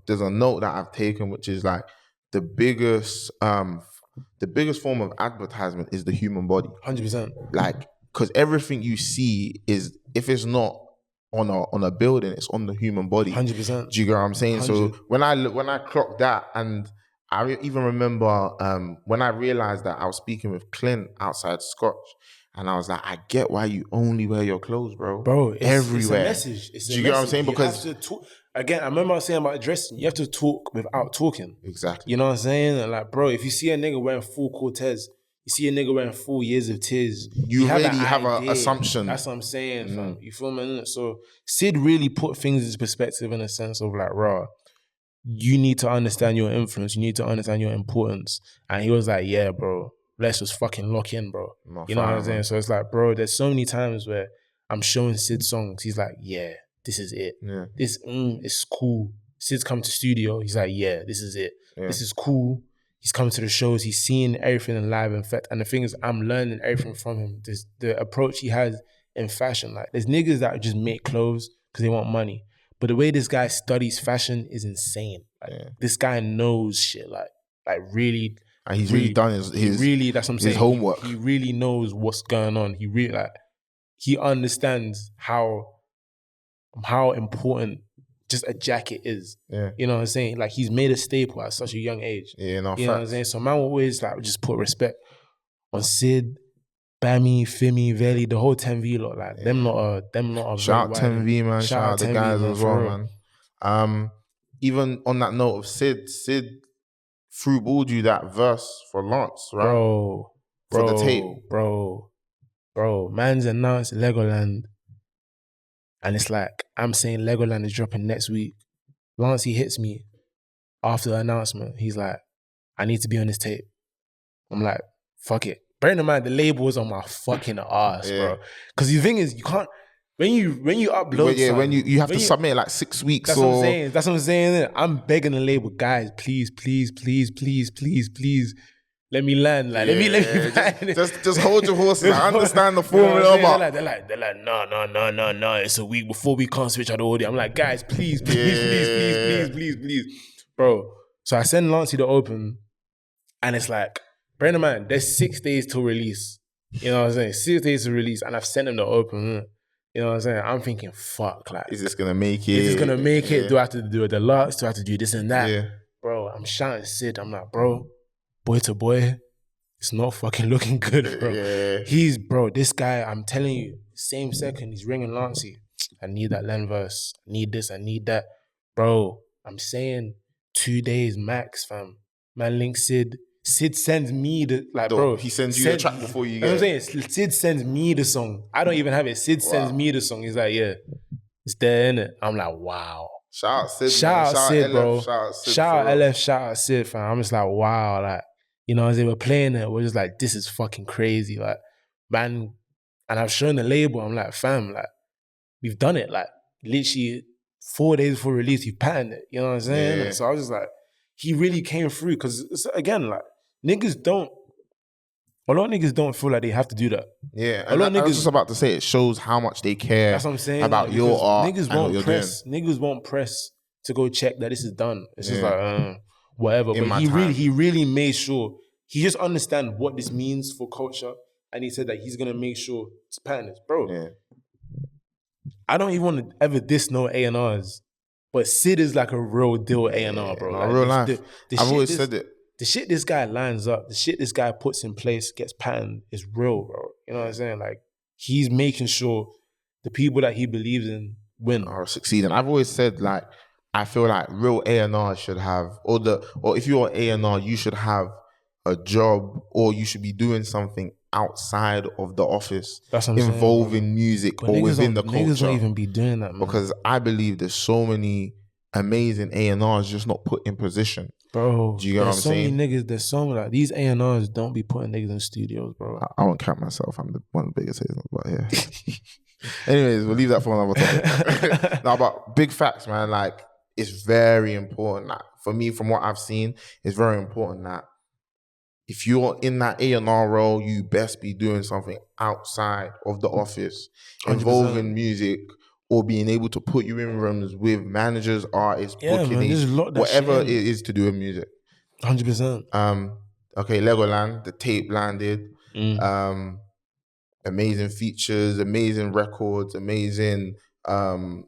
there's a note that I've taken, which is like the biggest form of advertisement is the human body. 100%. Like, because everything you see is, if it's not on a building, it's on the human body. 100%. Do you get what I'm saying? 100. So when I clocked that, and I even remember when I realized that I was speaking with Clint outside Scotch, and I was like, I get why you only wear your clothes, bro. Bro, everywhere. It's a message. Do you get what I'm saying? Because again, I remember I was saying about dressing, you have to talk without talking. Exactly. You know what I'm saying? And like, bro, if you see a nigga wearing full Cortez, you see a nigga wearing full Years of Tears, you really have an assumption. That's what I'm saying, fam. You feel me? So Sid really put things into perspective in a sense of like, raw, you need to understand your influence. You need to understand your importance. And he was like, yeah, bro, let's just fucking lock in, bro. You know what I'm saying? So it's like, bro, there's so many times where I'm showing Sid songs. He's like, yeah, this is it. Yeah. This is cool. Sid's come to studio. He's like, yeah, this is it. Yeah. This is cool. He's come to the shows. He's seeing everything in live and fact. And the thing is, I'm learning everything from him. The approach he has in fashion. Like, there's niggas that just make clothes because they want money. But the way this guy studies fashion is insane. Like, this guy knows shit. Like really. And he's really done his that's what I'm saying. Homework. He really knows what's going on. He really he understands how important just a jacket is. Yeah. You know what I'm saying? Like, he's made a staple at such a young age. Yeah, no, you know what I'm saying? So man will always like just put respect on Sid, Bammy, Fimi, Veli, the whole 10V lot. Like them lot are shout out 10V, man. Shout out the guys as well, man. Even on that note of Sid through-balled you that verse for Lance, right? Bro, for the tape. Bro, man's announced Legoland. And it's like, I'm saying Legoland is dropping next week. Lancey hits me after the announcement. He's like, I need to be on this tape. I'm like, fuck it. Bearing in mind, the label was on my fucking ass, bro. Because the thing is, you can't, when you upload when you have to submit it like 6 weeks. That's what I'm saying. That's what I'm saying. I'm begging the label, guys, please, let me land. Like, let me just hold your horses. I understand the formula. They're like, no. It's a week before we can't switch out the audio. I'm like, guys, please. Bro. So I send Lancey the open, and it's like, bear in mind, there's 6 days till release. You know what I'm saying? 6 days to release, and I've sent him the open. You know what I'm saying? I'm thinking, fuck, like, is this gonna make it? Is this gonna make it? Do I have to do a deluxe? Do I have to do this and that? Yeah. Bro, I'm shouting Sid. I'm like, bro, boy to boy, it's not fucking looking good, bro. Yeah. This guy, I'm telling you, same second, he's ringing Lancey. I need that Len verse. I need this, I need that. Bro, I'm saying 2 days max, fam. Man, link Sid. Sid sends me the, like, bro. He sends you the track before you get it. I'm saying, Sid sends me the song. I don't even have it. Sid sends me the song. He's like, yeah, it's there, innit? I'm like, wow. Shout out Sid, shout out Sid, bro. Shout out Sid, shout out LF, shout out Sid, fam. I'm just like, wow, like, you know, as they were playing it, we're just like, this is fucking crazy, like, man. And I've shown the label, I'm like, fam, like, we've done it, like, literally 4 days before release, we've patented it, you know what I'm saying? Yeah. So I was just like, he really came through, because, again, like, a lot of niggas don't feel like they have to do that. Yeah, a lot of niggas. I was just about to say, it shows how much they care. That's what I'm saying. About like, your art. Niggas won't press to go check that this is done. It's just like whatever. But he really made sure he just understand what this means for culture, and he said that he's gonna make sure it's patented, bro. Yeah. I don't even want to ever diss no A&Rs, but Sid is like a real deal A&R, bro. Like, real life. I've always said it. The shit this guy lines up, the shit this guy puts in place, gets patterned, is real, bro. You know what I'm saying? Like, he's making sure the people that he believes in win. Or succeed. And I've always said, like, I feel like real A&R should have, or if you're A&R, you should have a job, or you should be doing something outside of the office. That's what I'm involving saying, music or within the culture. Niggas don't even be doing that, man. Because I believe there's so many amazing A&Rs just not put in position. Bro, do you get what I'm saying? There's so many, like, these A&Rs don't be putting niggas in studios, bro. I won't count myself. I'm one of the biggest haters, but yeah. Anyways, we'll leave that for another topic. Now, but big facts, man. Like, it's very important. Like, for me, from what I've seen, it's very important that if you're in that A&R role, you best be doing something outside of the office, 100%. Involving music, or being able to put you in rooms with managers, artists, booking, whatever it is to do with music. 100%. Okay, Legoland, the tape landed. Amazing features, amazing records, amazing cover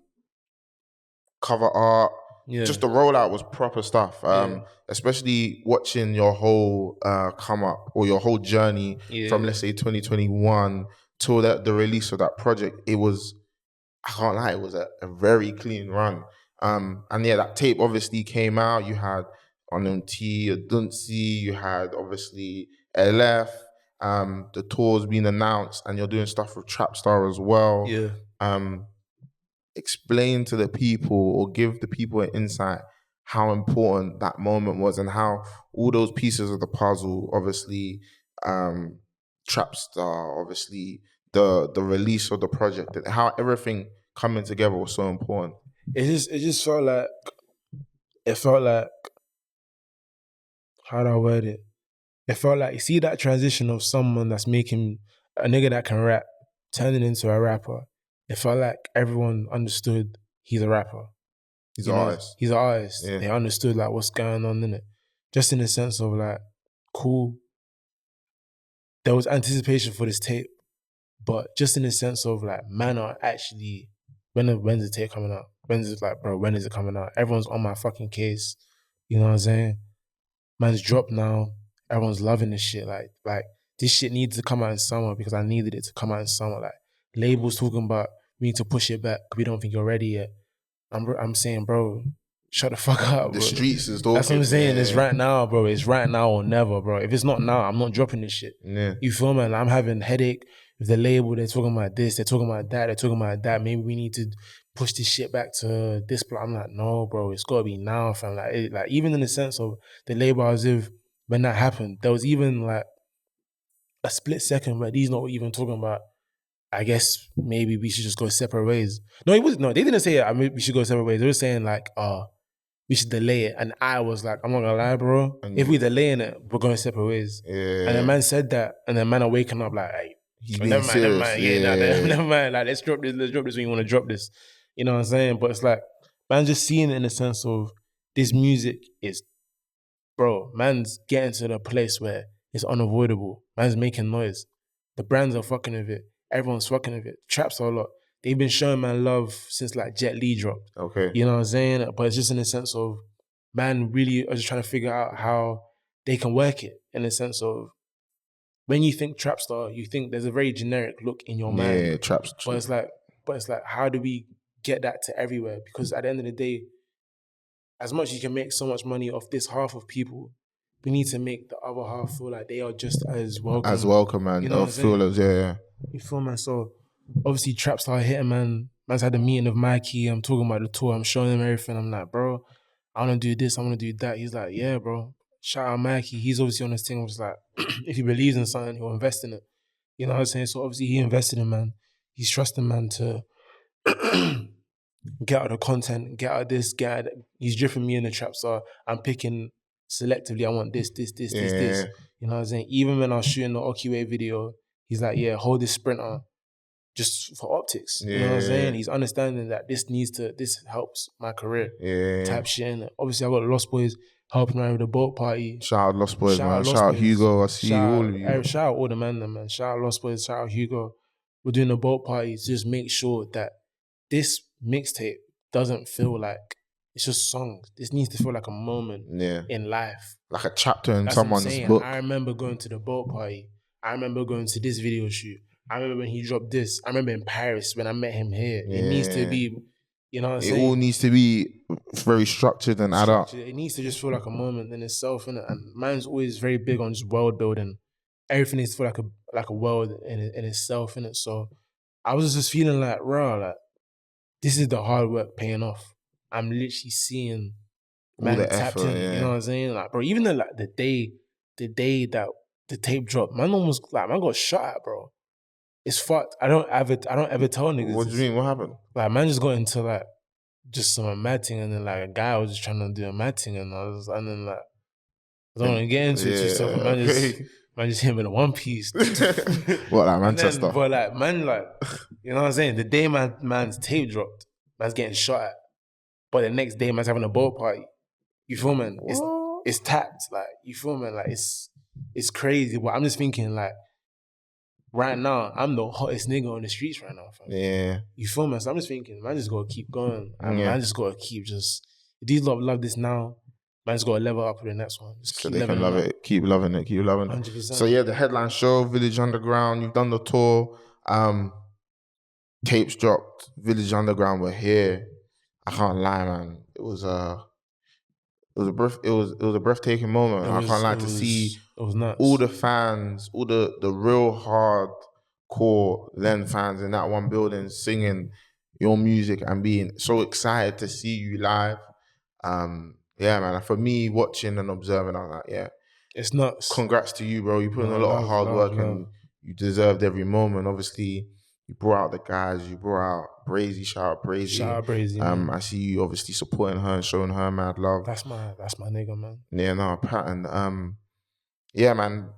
art. Yeah. Just the rollout was proper stuff. Especially watching your whole come up, or your whole journey from, let's say, 2021 till the release of that project. It was, I can't lie, it was a very clean run. And yeah, that tape obviously came out. You had ONMT, Adunsi, you had obviously LF, the tour's been announced, and you're doing stuff with Trapstar as well. Yeah. Explain to the people, or give the people an insight, how important that moment was, and how all those pieces of the puzzle, obviously, Trapstar, obviously, the release of the project, and how everything coming together was so important. It just felt like, how do I word it? It felt like, you see that transition of someone that's making a nigga that can rap, turning into a rapper. It felt like everyone understood he's a rapper. He's an artist. He's an artist. Yeah. They understood, like, what's going on, innit? Just in the sense of, like, cool. There was anticipation for this tape, but just in the sense of, like, man are actually, when's the tape coming out? When is it coming out? Everyone's on my fucking case. You know what I'm saying? Man's dropped now. Everyone's loving this shit. Like, this shit needs to come out in summer, because I needed it to come out in summer. Like, labels talking about, we need to push it back, we don't think you're ready yet. I'm saying, bro, shut the fuck up, bro. The streets is talking. That's what I'm saying. Yeah. It's right now, bro. It's right now or never, bro. If it's not now, I'm not dropping this shit. Yeah. You feel me? I'm having headache with the label. They're talking about this. They're talking about that. They're talking about that. Maybe we need to push this shit back to this. I'm like, no, bro. It's got to be now, fam. Like, even in the sense of the label I was with, when that happened, there was even, like, a split second where these not even talking about, I guess maybe we should just go separate ways. They didn't say we should go separate ways. They were saying, like, we should delay it. And I was like, I'm not gonna lie, bro. If we delaying it, we're going separate ways. Yeah. And the man said that, and the man are waking up like, hey, never mind. Like, let's drop this when you want to drop this. You know what I'm saying? But it's like, man, just seeing it in the sense of, this music is, bro, man's getting to the place where it's unavoidable. Man's making noise. The brands are fucking with it. Everyone's fucking with it. Traps are a lot. They've been showing man love since, like, Jet Li dropped. Okay. You know what I'm saying? But it's just in the sense of, man really are just trying to figure out how they can work it, in the sense of, when you think trap star, you think there's a very generic look in your mind. Yeah, trap. But it's like, how do we get that to everywhere? Because at the end of the day, as much as you can make so much money off this half of people, we need to make the other half feel like they are just as welcome. As welcome, man. You know what I'm saying? Yeah. You feel, man? So obviously trap star hitting, man. Man's had a meeting with Mikey. I'm talking about the tour. I'm showing him everything. I'm like, bro, I want to do this. I want to do that. He's like, yeah, bro. Shout out Mikey. He's obviously on this thing. Was like, if he believes in something, he'll invest in it. You know what I'm saying? So obviously he invested in, man. He's trusting, man, to get out of the content, get out of this, get out of he's drifting me in the trap. So I'm picking selectively. I want this. You know what I'm saying? Even when I was shooting the Okiway video, he's like, yeah, hold this Sprinter just for optics. You know what I'm saying? He's understanding that this helps my career. Type shit. And obviously I got the Lost Boys helping around with the boat party. Shout out Lost Boys, man. Shout out Hugo. I see all of you. Shout out all the men, man. Shout out Lost Boys. Shout out Hugo. We're doing the boat party to just make sure that this mixtape doesn't feel like it's just songs. This needs to feel like a moment in life. Like a chapter in someone's book. I remember going to the boat party. I remember going to this video shoot. I remember when he dropped this. I remember in Paris when I met him here. It needs to be, you know what I'm saying? It all needs to be very structured and add up. It needs to just feel like a moment in itself. And man's always very big on just world building. Everything needs to feel like a world in itself, innit? So I was just feeling like, raw, like, this is the hard work paying off. I'm literally seeing man tapped in, you know what I'm saying? Like, bro, even the day that the tape dropped, man almost like man got shot at, bro. It's fucked. I don't ever tell niggas. What do you mean? What happened? Like, man just got into like just some mad thing, and then like a guy was just trying to do a mad thing, and then like I don't want to get into it stuff. Man just hit him in a one piece. What, like Manchester? But like man, like you know what I'm saying? The day man's tape dropped, man's getting shot at. But the next day, man's having a boat party. You feel me? It's tapped. Like, you feel me? Like, it's crazy. But I'm just thinking, like, right now, I'm the hottest nigga on the streets right now, fam. Yeah. You feel me? So I'm just thinking, man, just gotta keep going. Man, just gotta keep just. If these love this now, man, just gotta level up for the next one. Just so they can love it. Keep loving it. 100%. So yeah, the headline show, Village Underground. You've done the tour. Tapes dropped. Village Underground were here. I can't lie, man. It was a breathtaking moment. I can't lie to see all the fans, all the real hardcore Len fans in that one building singing your music and being so excited to see you live. Yeah, man. For me, watching and observing, I'm like, yeah, it's nuts. Congrats to you, bro. You put in a lot of hard work and you deserved every moment. Obviously, you brought out the guys. You brought out Brazy. Shout out Brazy. Shout out Brazy. I see you obviously supporting her and showing her mad love. That's my nigga, man. Yeah, no, and yeah, man.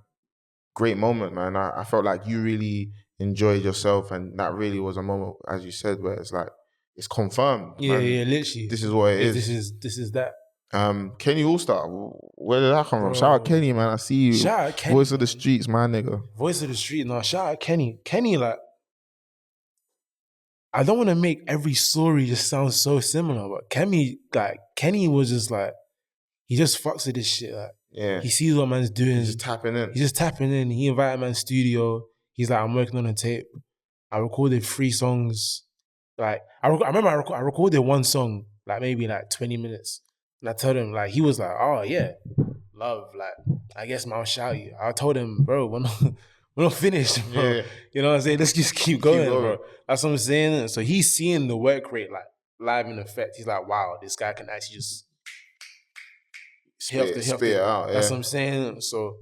Great moment, man. I felt like you really enjoyed yourself, and that really was a moment, as you said, where it's like it's confirmed. Yeah, man. Yeah, literally. This is what it is. This is that. Kenny Allstar, where did that come from? Shout out Kenny, man. I see you. Shout out Kenny. Voice of the streets, my nigga. Voice of the street. No, shout out Kenny. Kenny, like, I don't want to make every story just sound so similar, but Kenny was just like, he just fucks with this shit. Like, yeah, he sees what man's doing. He's just tapping in. He invited man's studio. He's like, I'm working on a tape. I recorded 3 songs. Like, I remember I recorded one song, like maybe like 20 minutes. And I told him, like, he was like, oh yeah, love. Like, I guess man, I'll shout you. I told him, bro, we're not finished, bro. Yeah. You know what I'm saying? Let's just keep going, bro. That's what I'm saying. So he's seeing the work rate, like, live in effect. He's like, wow, this guy can actually just spit it out. That's what I'm saying. So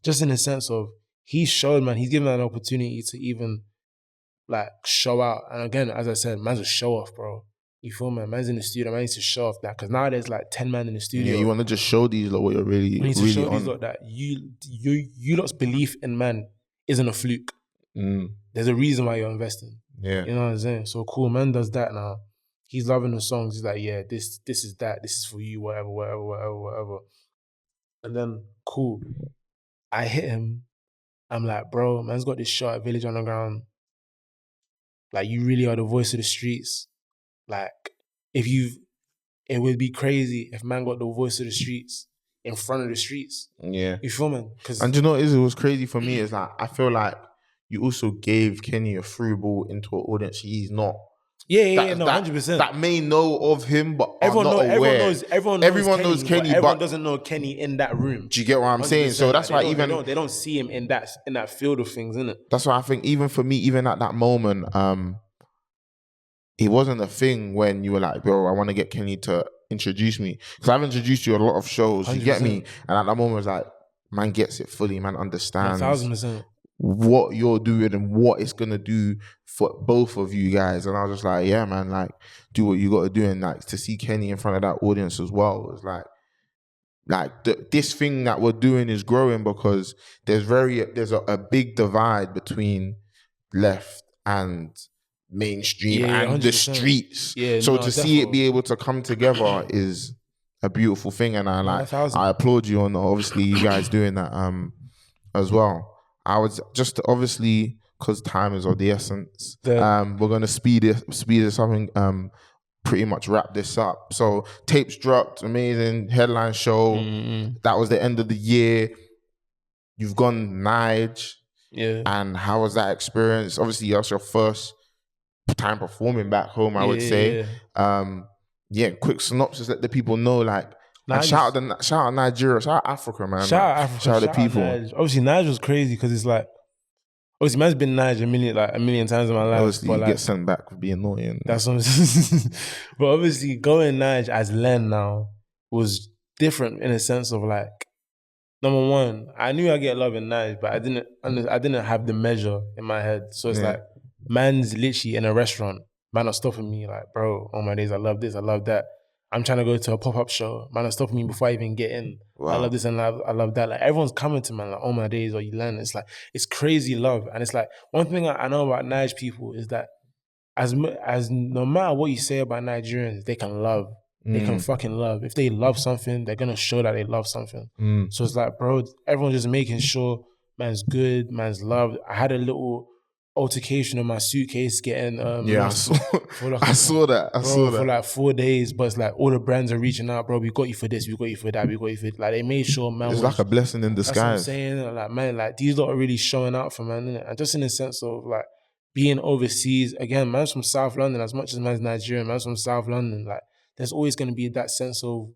just in the sense of, he showed, man, he's given an opportunity to even, like, show out. And again, as I said, man's a show off, bro. You feel me? Man's in the studio, man needs to show off that. Because now there's like 10 men in the studio. Yeah, you want to just show these lot what you're really on. These lot that you lot's belief in man isn't a fluke. There's a reason why you're investing. Yeah. You know what I'm saying? So cool, man does that now. He's loving the songs. He's like, yeah, this is that. This is for you, whatever. And then, cool. I hit him. I'm like, bro, man's got this shot at Village Underground. Like, you really are the voice of the streets. Like, it would be crazy if man got the voice of the streets in front of the streets. Yeah. You feel me? And you know what it was crazy for me is like, I feel like you also gave Kenny a through ball into an audience he's not. Yeah, no, 100%. That may know of him, but everyone are not aware. Everyone knows Kenny, but everyone doesn't know Kenny in that room. Do you get what I'm saying? So that's why they don't see him in that field of things, innit? That's why I think even for me, even at that moment, it wasn't a thing when you were like, bro, I want to get Kenny to introduce me. Because I've introduced you a lot of shows, 100%. You get me? And at that moment, it was like, man gets it fully, man understands 1,000%. What you're doing and what it's going to do for both of you guys. And I was just like, yeah, man, like, do what you got to do. And like, to see Kenny in front of that audience as well was like this thing that we're doing is growing because there's a big divide between left and mainstream and 100%. The streets. Yeah, so to see it be able to come together is a beautiful thing, and I applaud you on obviously you guys doing that as well. I was just obviously, because time is of the essence. We're gonna speed this up and pretty much wrap this up. So tapes dropped, amazing headline show. That was the end of the year. You've gone Nige. Yeah. And how was that experience? Obviously, that's your first time performing back home, I would say. Yeah. Quick synopsis, let the people know, like, and shout out Nigeria, shout out Africa, man. Shout out Africa, shout out the people. Obviously, Nige was crazy because it's like, obviously, man's been Nige a million times in my life. Obviously, you get sent back for being annoying. That's what I'm saying. But obviously, going Nige as Len now was different in a sense of like, number one, I knew I'd get love in Nige, but I didn't have the measure in my head. So it's like, man's literally in a restaurant, man are stopping me like, bro, oh my days, I love this, I love that. I'm trying to go to a pop-up show. Man are stopping me before I even get in. Wow. I love this and I love that. Like, everyone's coming to man like, oh my days, or you learn. It's like, it's crazy love. And it's like, one thing I know about Nige people is that as no matter what you say about Nigerians, they can love. They can fucking love. If they love something, they're going to show that they love something. So it's like, bro, everyone's just making sure man's good, man's loved. I had a little altercation in my suitcase getting I saw that. For like 4 days, but it's like all the brands are reaching out, bro. We got you for this, we got you for that, we got you for like they made sure man. It's like a blessing in disguise. That's what I'm saying. Like, man, like these lot are really showing out for man, innit? And just in the sense of like being overseas, again, man's from South London, as much as man's Nigerian, man's from South London, like there's always gonna be that sense of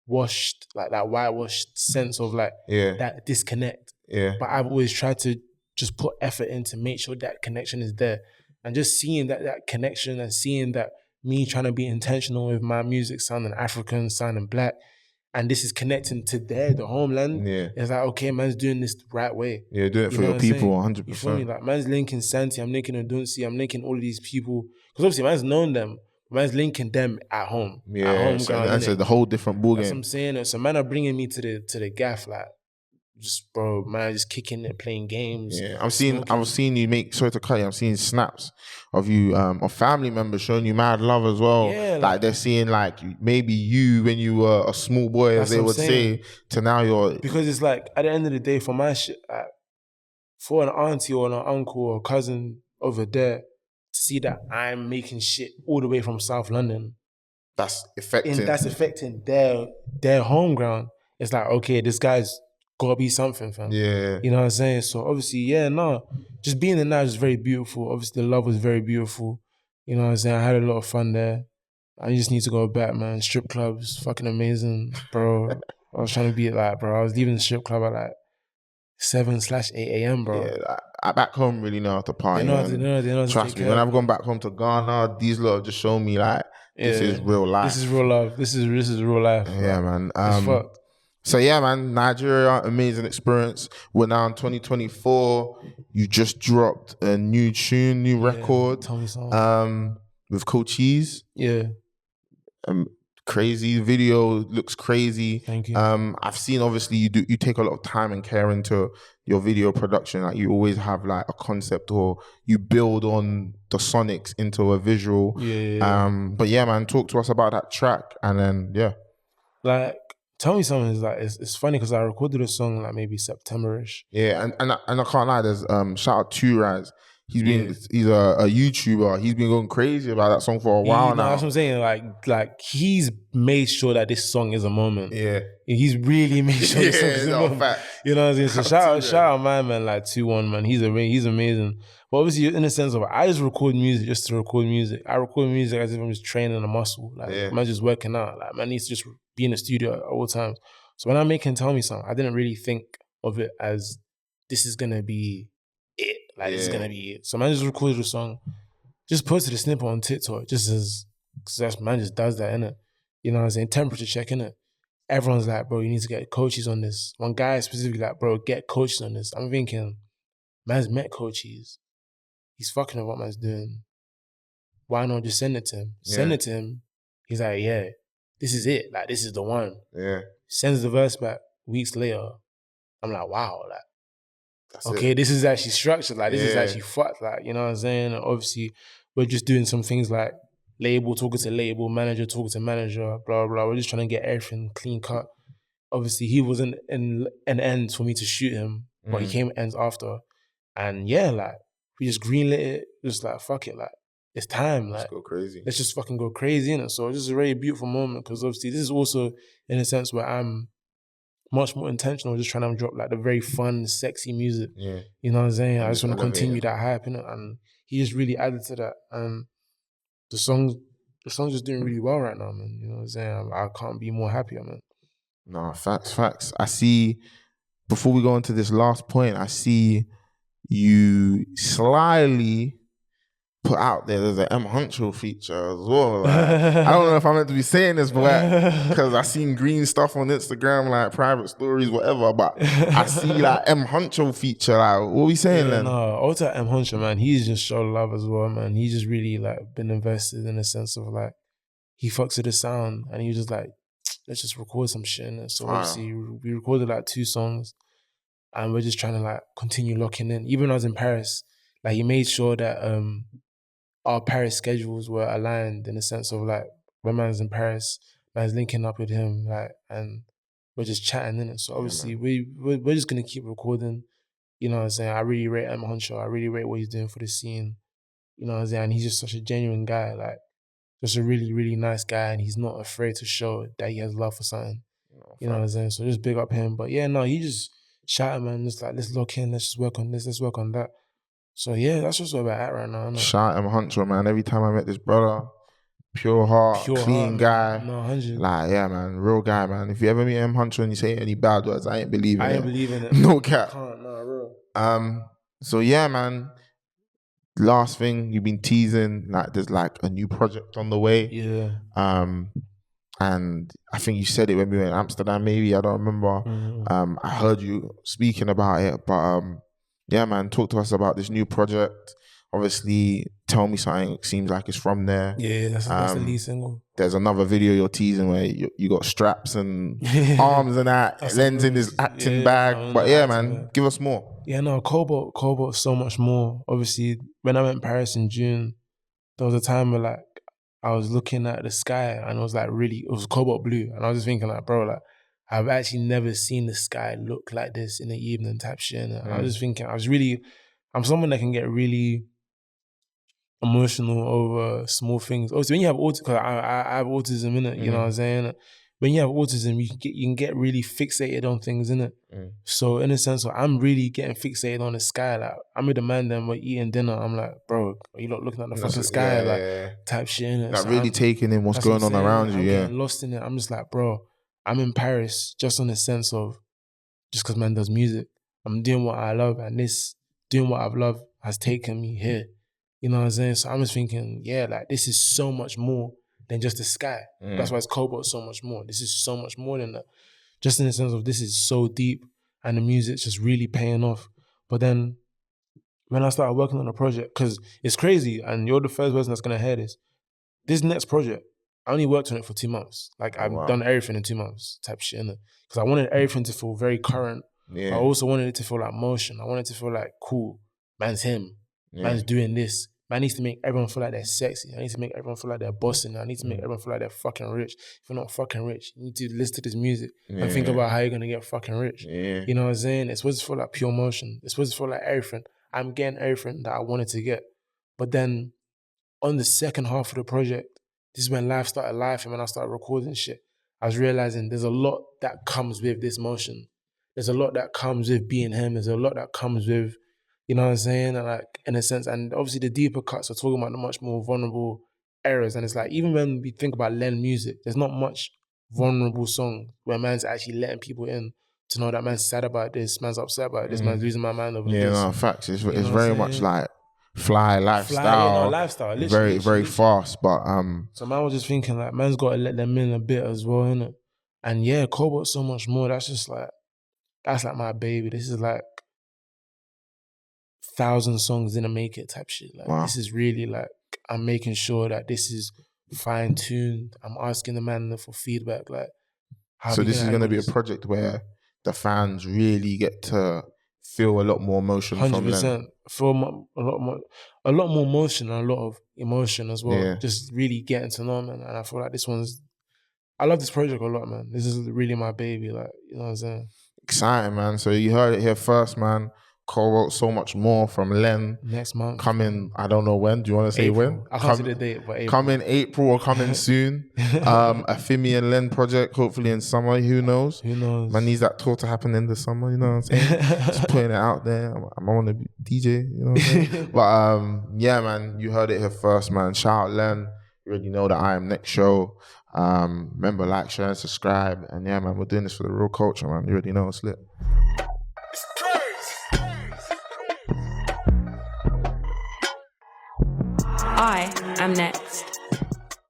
washed, like that whitewashed sense of like that disconnect. Yeah. But I've always tried to just put effort in to make sure that connection is there. And just seeing that connection and seeing that me trying to be intentional with my music sounding African, sounding black, and this is connecting to the homeland. Yeah. It's like, okay, man's doing this the right way. Yeah, do it for your people, 100%. You feel me? Like, man's linking Santi, I'm linking Odunsi, I'm linking all of these people. Because obviously, man's known them. Man's linking them at home. Yeah, at home that's the whole different ballgame. That's what I'm saying. So man are bringing me to the gaff, like, just bro, man, just kicking it, playing games. Yeah, I was seeing you make. Sorry to cut you. I'm seeing snaps of you, of family members showing you mad love as well. Yeah, like they're seeing like maybe you when you were a small boy, as they would say, to now you're. Because it's like at the end of the day, for my shit, for an auntie or an uncle or cousin over there to see that I'm making shit all the way from South London, that's affecting their home ground. It's like, okay, this guy's gotta be something, fam. Yeah. You know what I'm saying? So obviously, just being in Nige was very beautiful. Obviously, the love was very beautiful. You know what I'm saying? I had a lot of fun there. I just need to go back, man. Strip clubs, fucking amazing, bro. I was trying to be like, bro, I was leaving the strip club at like 7/8 a.m., bro. Yeah, I back home really know how to party. They know Trust me, when I've gone back home to Ghana, these lot have just shown me like, this is real life. This is real love. This is real life. Yeah, man. It's fucked. So yeah, man, Nigeria, amazing experience. We're now in 2024. You just dropped a new tune, new record. Tell me something. With Coaches. Yeah. Crazy video, looks crazy. Thank you. I've seen obviously you take a lot of time and care into your video production. Like you always have like a concept or you build on the sonics into a visual. Yeah. But yeah, man, talk to us about that track and then Like, Tell Me Something is like, it's funny because I recorded a song like maybe September-ish. Yeah, and I can't lie, there's shout out to Rise. he's a YouTuber. He's been going crazy about that song for a while now. That's what I'm saying. Like he's made sure that this song is a moment. Yeah. He's really made sure this song is a moment. Fact. You know what I'm saying? So shout out my man, like 2-1, man. He's amazing. But obviously, in the sense of, I just record music just to record music. I record music as if I'm just training a muscle. Like, man, just working out. Like, man needs to just be in the studio at all times. So when I make him tell me something, I didn't really think of it as this is gonna be it. Like, this is gonna be it. So man just recorded the song, just posted a snippet on TikTok, just as, cause that's, man just does that, innit? You know what I'm saying? Temperature check, innit? Everyone's like, bro, you need to get coaches on this. One guy specifically like, bro, get coaches on this. I'm thinking, man's met coaches. He's fucking with what man's doing. Why not just send it to him? Send it to him. He's like, yeah, this is it. Like, this is the one. Yeah. Sends the verse back weeks later. I'm like, wow, like, that's okay, it. This is actually structured. Like, this is actually fucked. Like, you know what I'm saying? And obviously, we're just doing some things like label, talking to label, manager, talking to manager, blah, blah. We're just trying to get everything clean cut. Obviously, he wasn't in an end for me to shoot him, but he came ends after. And yeah, like, we just greenlit it. Just like, fuck it, like, it's time. Like, let's go crazy. Let's just fucking go crazy, innit? So this is a really beautiful moment because obviously this is also in a sense where I'm much more intentional, just trying to drop like the very fun, sexy music. Yeah. You know what I'm saying? I just want to continue that hype, innit? And he just really added to that. And the song's just doing really well right now, man. You know what I'm saying? I can't be more happier, man. No, facts. I see, before we go into this last point, I see you slyly put out there's an M Huncho feature as well. Like, I don't know if I'm meant to be saying this, but because I seen green stuff on Instagram, like private stories, whatever. But I see like M Huncho feature. Like, what are we saying then? No, also M Huncho, man, he's just showed love as well, man. He's just really like been invested in the sense of like he fucks with the sound, and he was just like, let's just record some shit. And so obviously we recorded like 2 songs, and we're just trying to like continue locking in. Even when I was in Paris, like he made sure that our Paris schedules were aligned in the sense of like when man's in Paris, man's linking up with him, like, and we're just chatting in it. So obviously we're just gonna keep recording. You know what I'm saying? I really rate M Huncho. I really rate what he's doing for the scene. You know what I'm saying? And he's just such a genuine guy, like just a really, really nice guy, and he's not afraid to show that he has love for something. You know what I'm saying? So just big up him. But yeah, no, he just shouting, man, just like, let's lock in, let's just work on this, let's work on that. So yeah, that's just where we're at right now. Shout M Huncho, man. Every time I met this brother, pure heart, clean guy. No, 100. Like, yeah, man, real guy, man. If you ever meet M Huncho and you say any bad words, I ain't believing it. I ain't believing it. No cap. Can't, no, real. So yeah, man. Last thing, you've been teasing like there's like a new project on the way. Yeah. And I think you said it when we were in Amsterdam, maybe, I don't remember. Mm-hmm. I heard you speaking about it, but yeah, man, talk to us about this new project. Obviously, Tell Me Something seems like it's from there. Yeah, that's the lead single. There's another video you're teasing where you got straps and arms and that. Lens in his acting bag. But yeah, man, give us more. Yeah, no, Cobalt so much more. Obviously, when I went to Paris in June, there was a time where like I was looking at the sky and it was like it was cobalt blue. And I was just thinking like, bro, like I've actually never seen the sky look like this in the evening type shit. And I was just thinking, I'm someone that can get really emotional over small things. Also, when you have autism, because I have autism, innit? You know what I'm saying? When you have autism, you can get really fixated on things, innit? So in a sense, I'm really getting fixated on the sky. Like I'm with the man, then we're eating dinner. I'm like, bro, are you not looking at the fucking sky? Type shit, innit? Like so really taking in what's going on around you, I'm getting lost in it. I'm just like, bro, I'm in Paris just on the sense of, just because man does music. I'm doing what I love, and this, doing what I've loved has taken me here. You know what I'm saying? So I'm just thinking, yeah, like this is so much more than just the sky. That's why it's Cobalt so much more. This is so much more than that. Just in the sense of this is so deep and the music's just really paying off. But then when I started working on the project, because it's crazy and you're the first person that's going to hear this, this next project, I only worked on it for 2 months. Like I've done everything in 2 months type shit, innit? Because I wanted everything to feel very current. But I also wanted it to feel like motion. I wanted it to feel like, cool, man's him. Man's doing this. Man needs to make everyone feel like they're sexy. I need to make everyone feel like they're bossing. I need to make everyone feel like they're fucking rich. If you're not fucking rich, you need to listen to this music and think about how you're going to get fucking rich. You know what I'm saying? It's supposed to feel like pure motion. It's supposed to feel like everything. I'm getting everything that I wanted to get. But then on the second half of the project, this is when life started life, and when I started recording shit, I was realizing there's a lot that comes with this motion. There's a lot that comes with being him. There's a lot that comes with, you know what I'm saying? And like, in a sense, and obviously the deeper cuts are talking about the much more vulnerable eras. And it's like, even when we think about Len music, there's not much vulnerable song where man's actually letting people in to know that man's sad about this, man's upset about this, man's losing my mind over this. Yeah, no, facts. It's very much like fly lifestyle. Lifestyle, literally. Very fast, but So man was just thinking like, man's got to let them in a bit as well, innit? And yeah, Cobalt so much more. That's like my baby. This is like 1,000 songs didn't make it type shit. Like This is really like, I'm making sure that this is fine tuned. I'm asking the man for feedback. Like, so this is going to be a project where the fans really get to feel a lot more emotion 100%. From them. Feel a lot more motion and a lot of emotion as well. Yeah. Just really getting to know, man. And I feel like I love this project a lot, man. This is really my baby. Like, you know what I'm saying? Exciting, man. So you heard it here first, man. Cobalt, so much more from Len. Next month. Coming, I don't know when. Do you want to say April. when? I can't say the date, but April. Coming April or coming soon. A Fimi and Len project, hopefully in summer. Who knows? Who knows? Man needs that tour to happen in the summer, you know what I'm saying? Just putting it out there. I'm on the DJ, you know what I'm saying? But yeah, man, you heard it here first, man. Shout out Len. You already know that I am next show. Remember, like, share, and subscribe. And yeah, man, we're doing this for the real culture, man. You already know it's lit. I am next.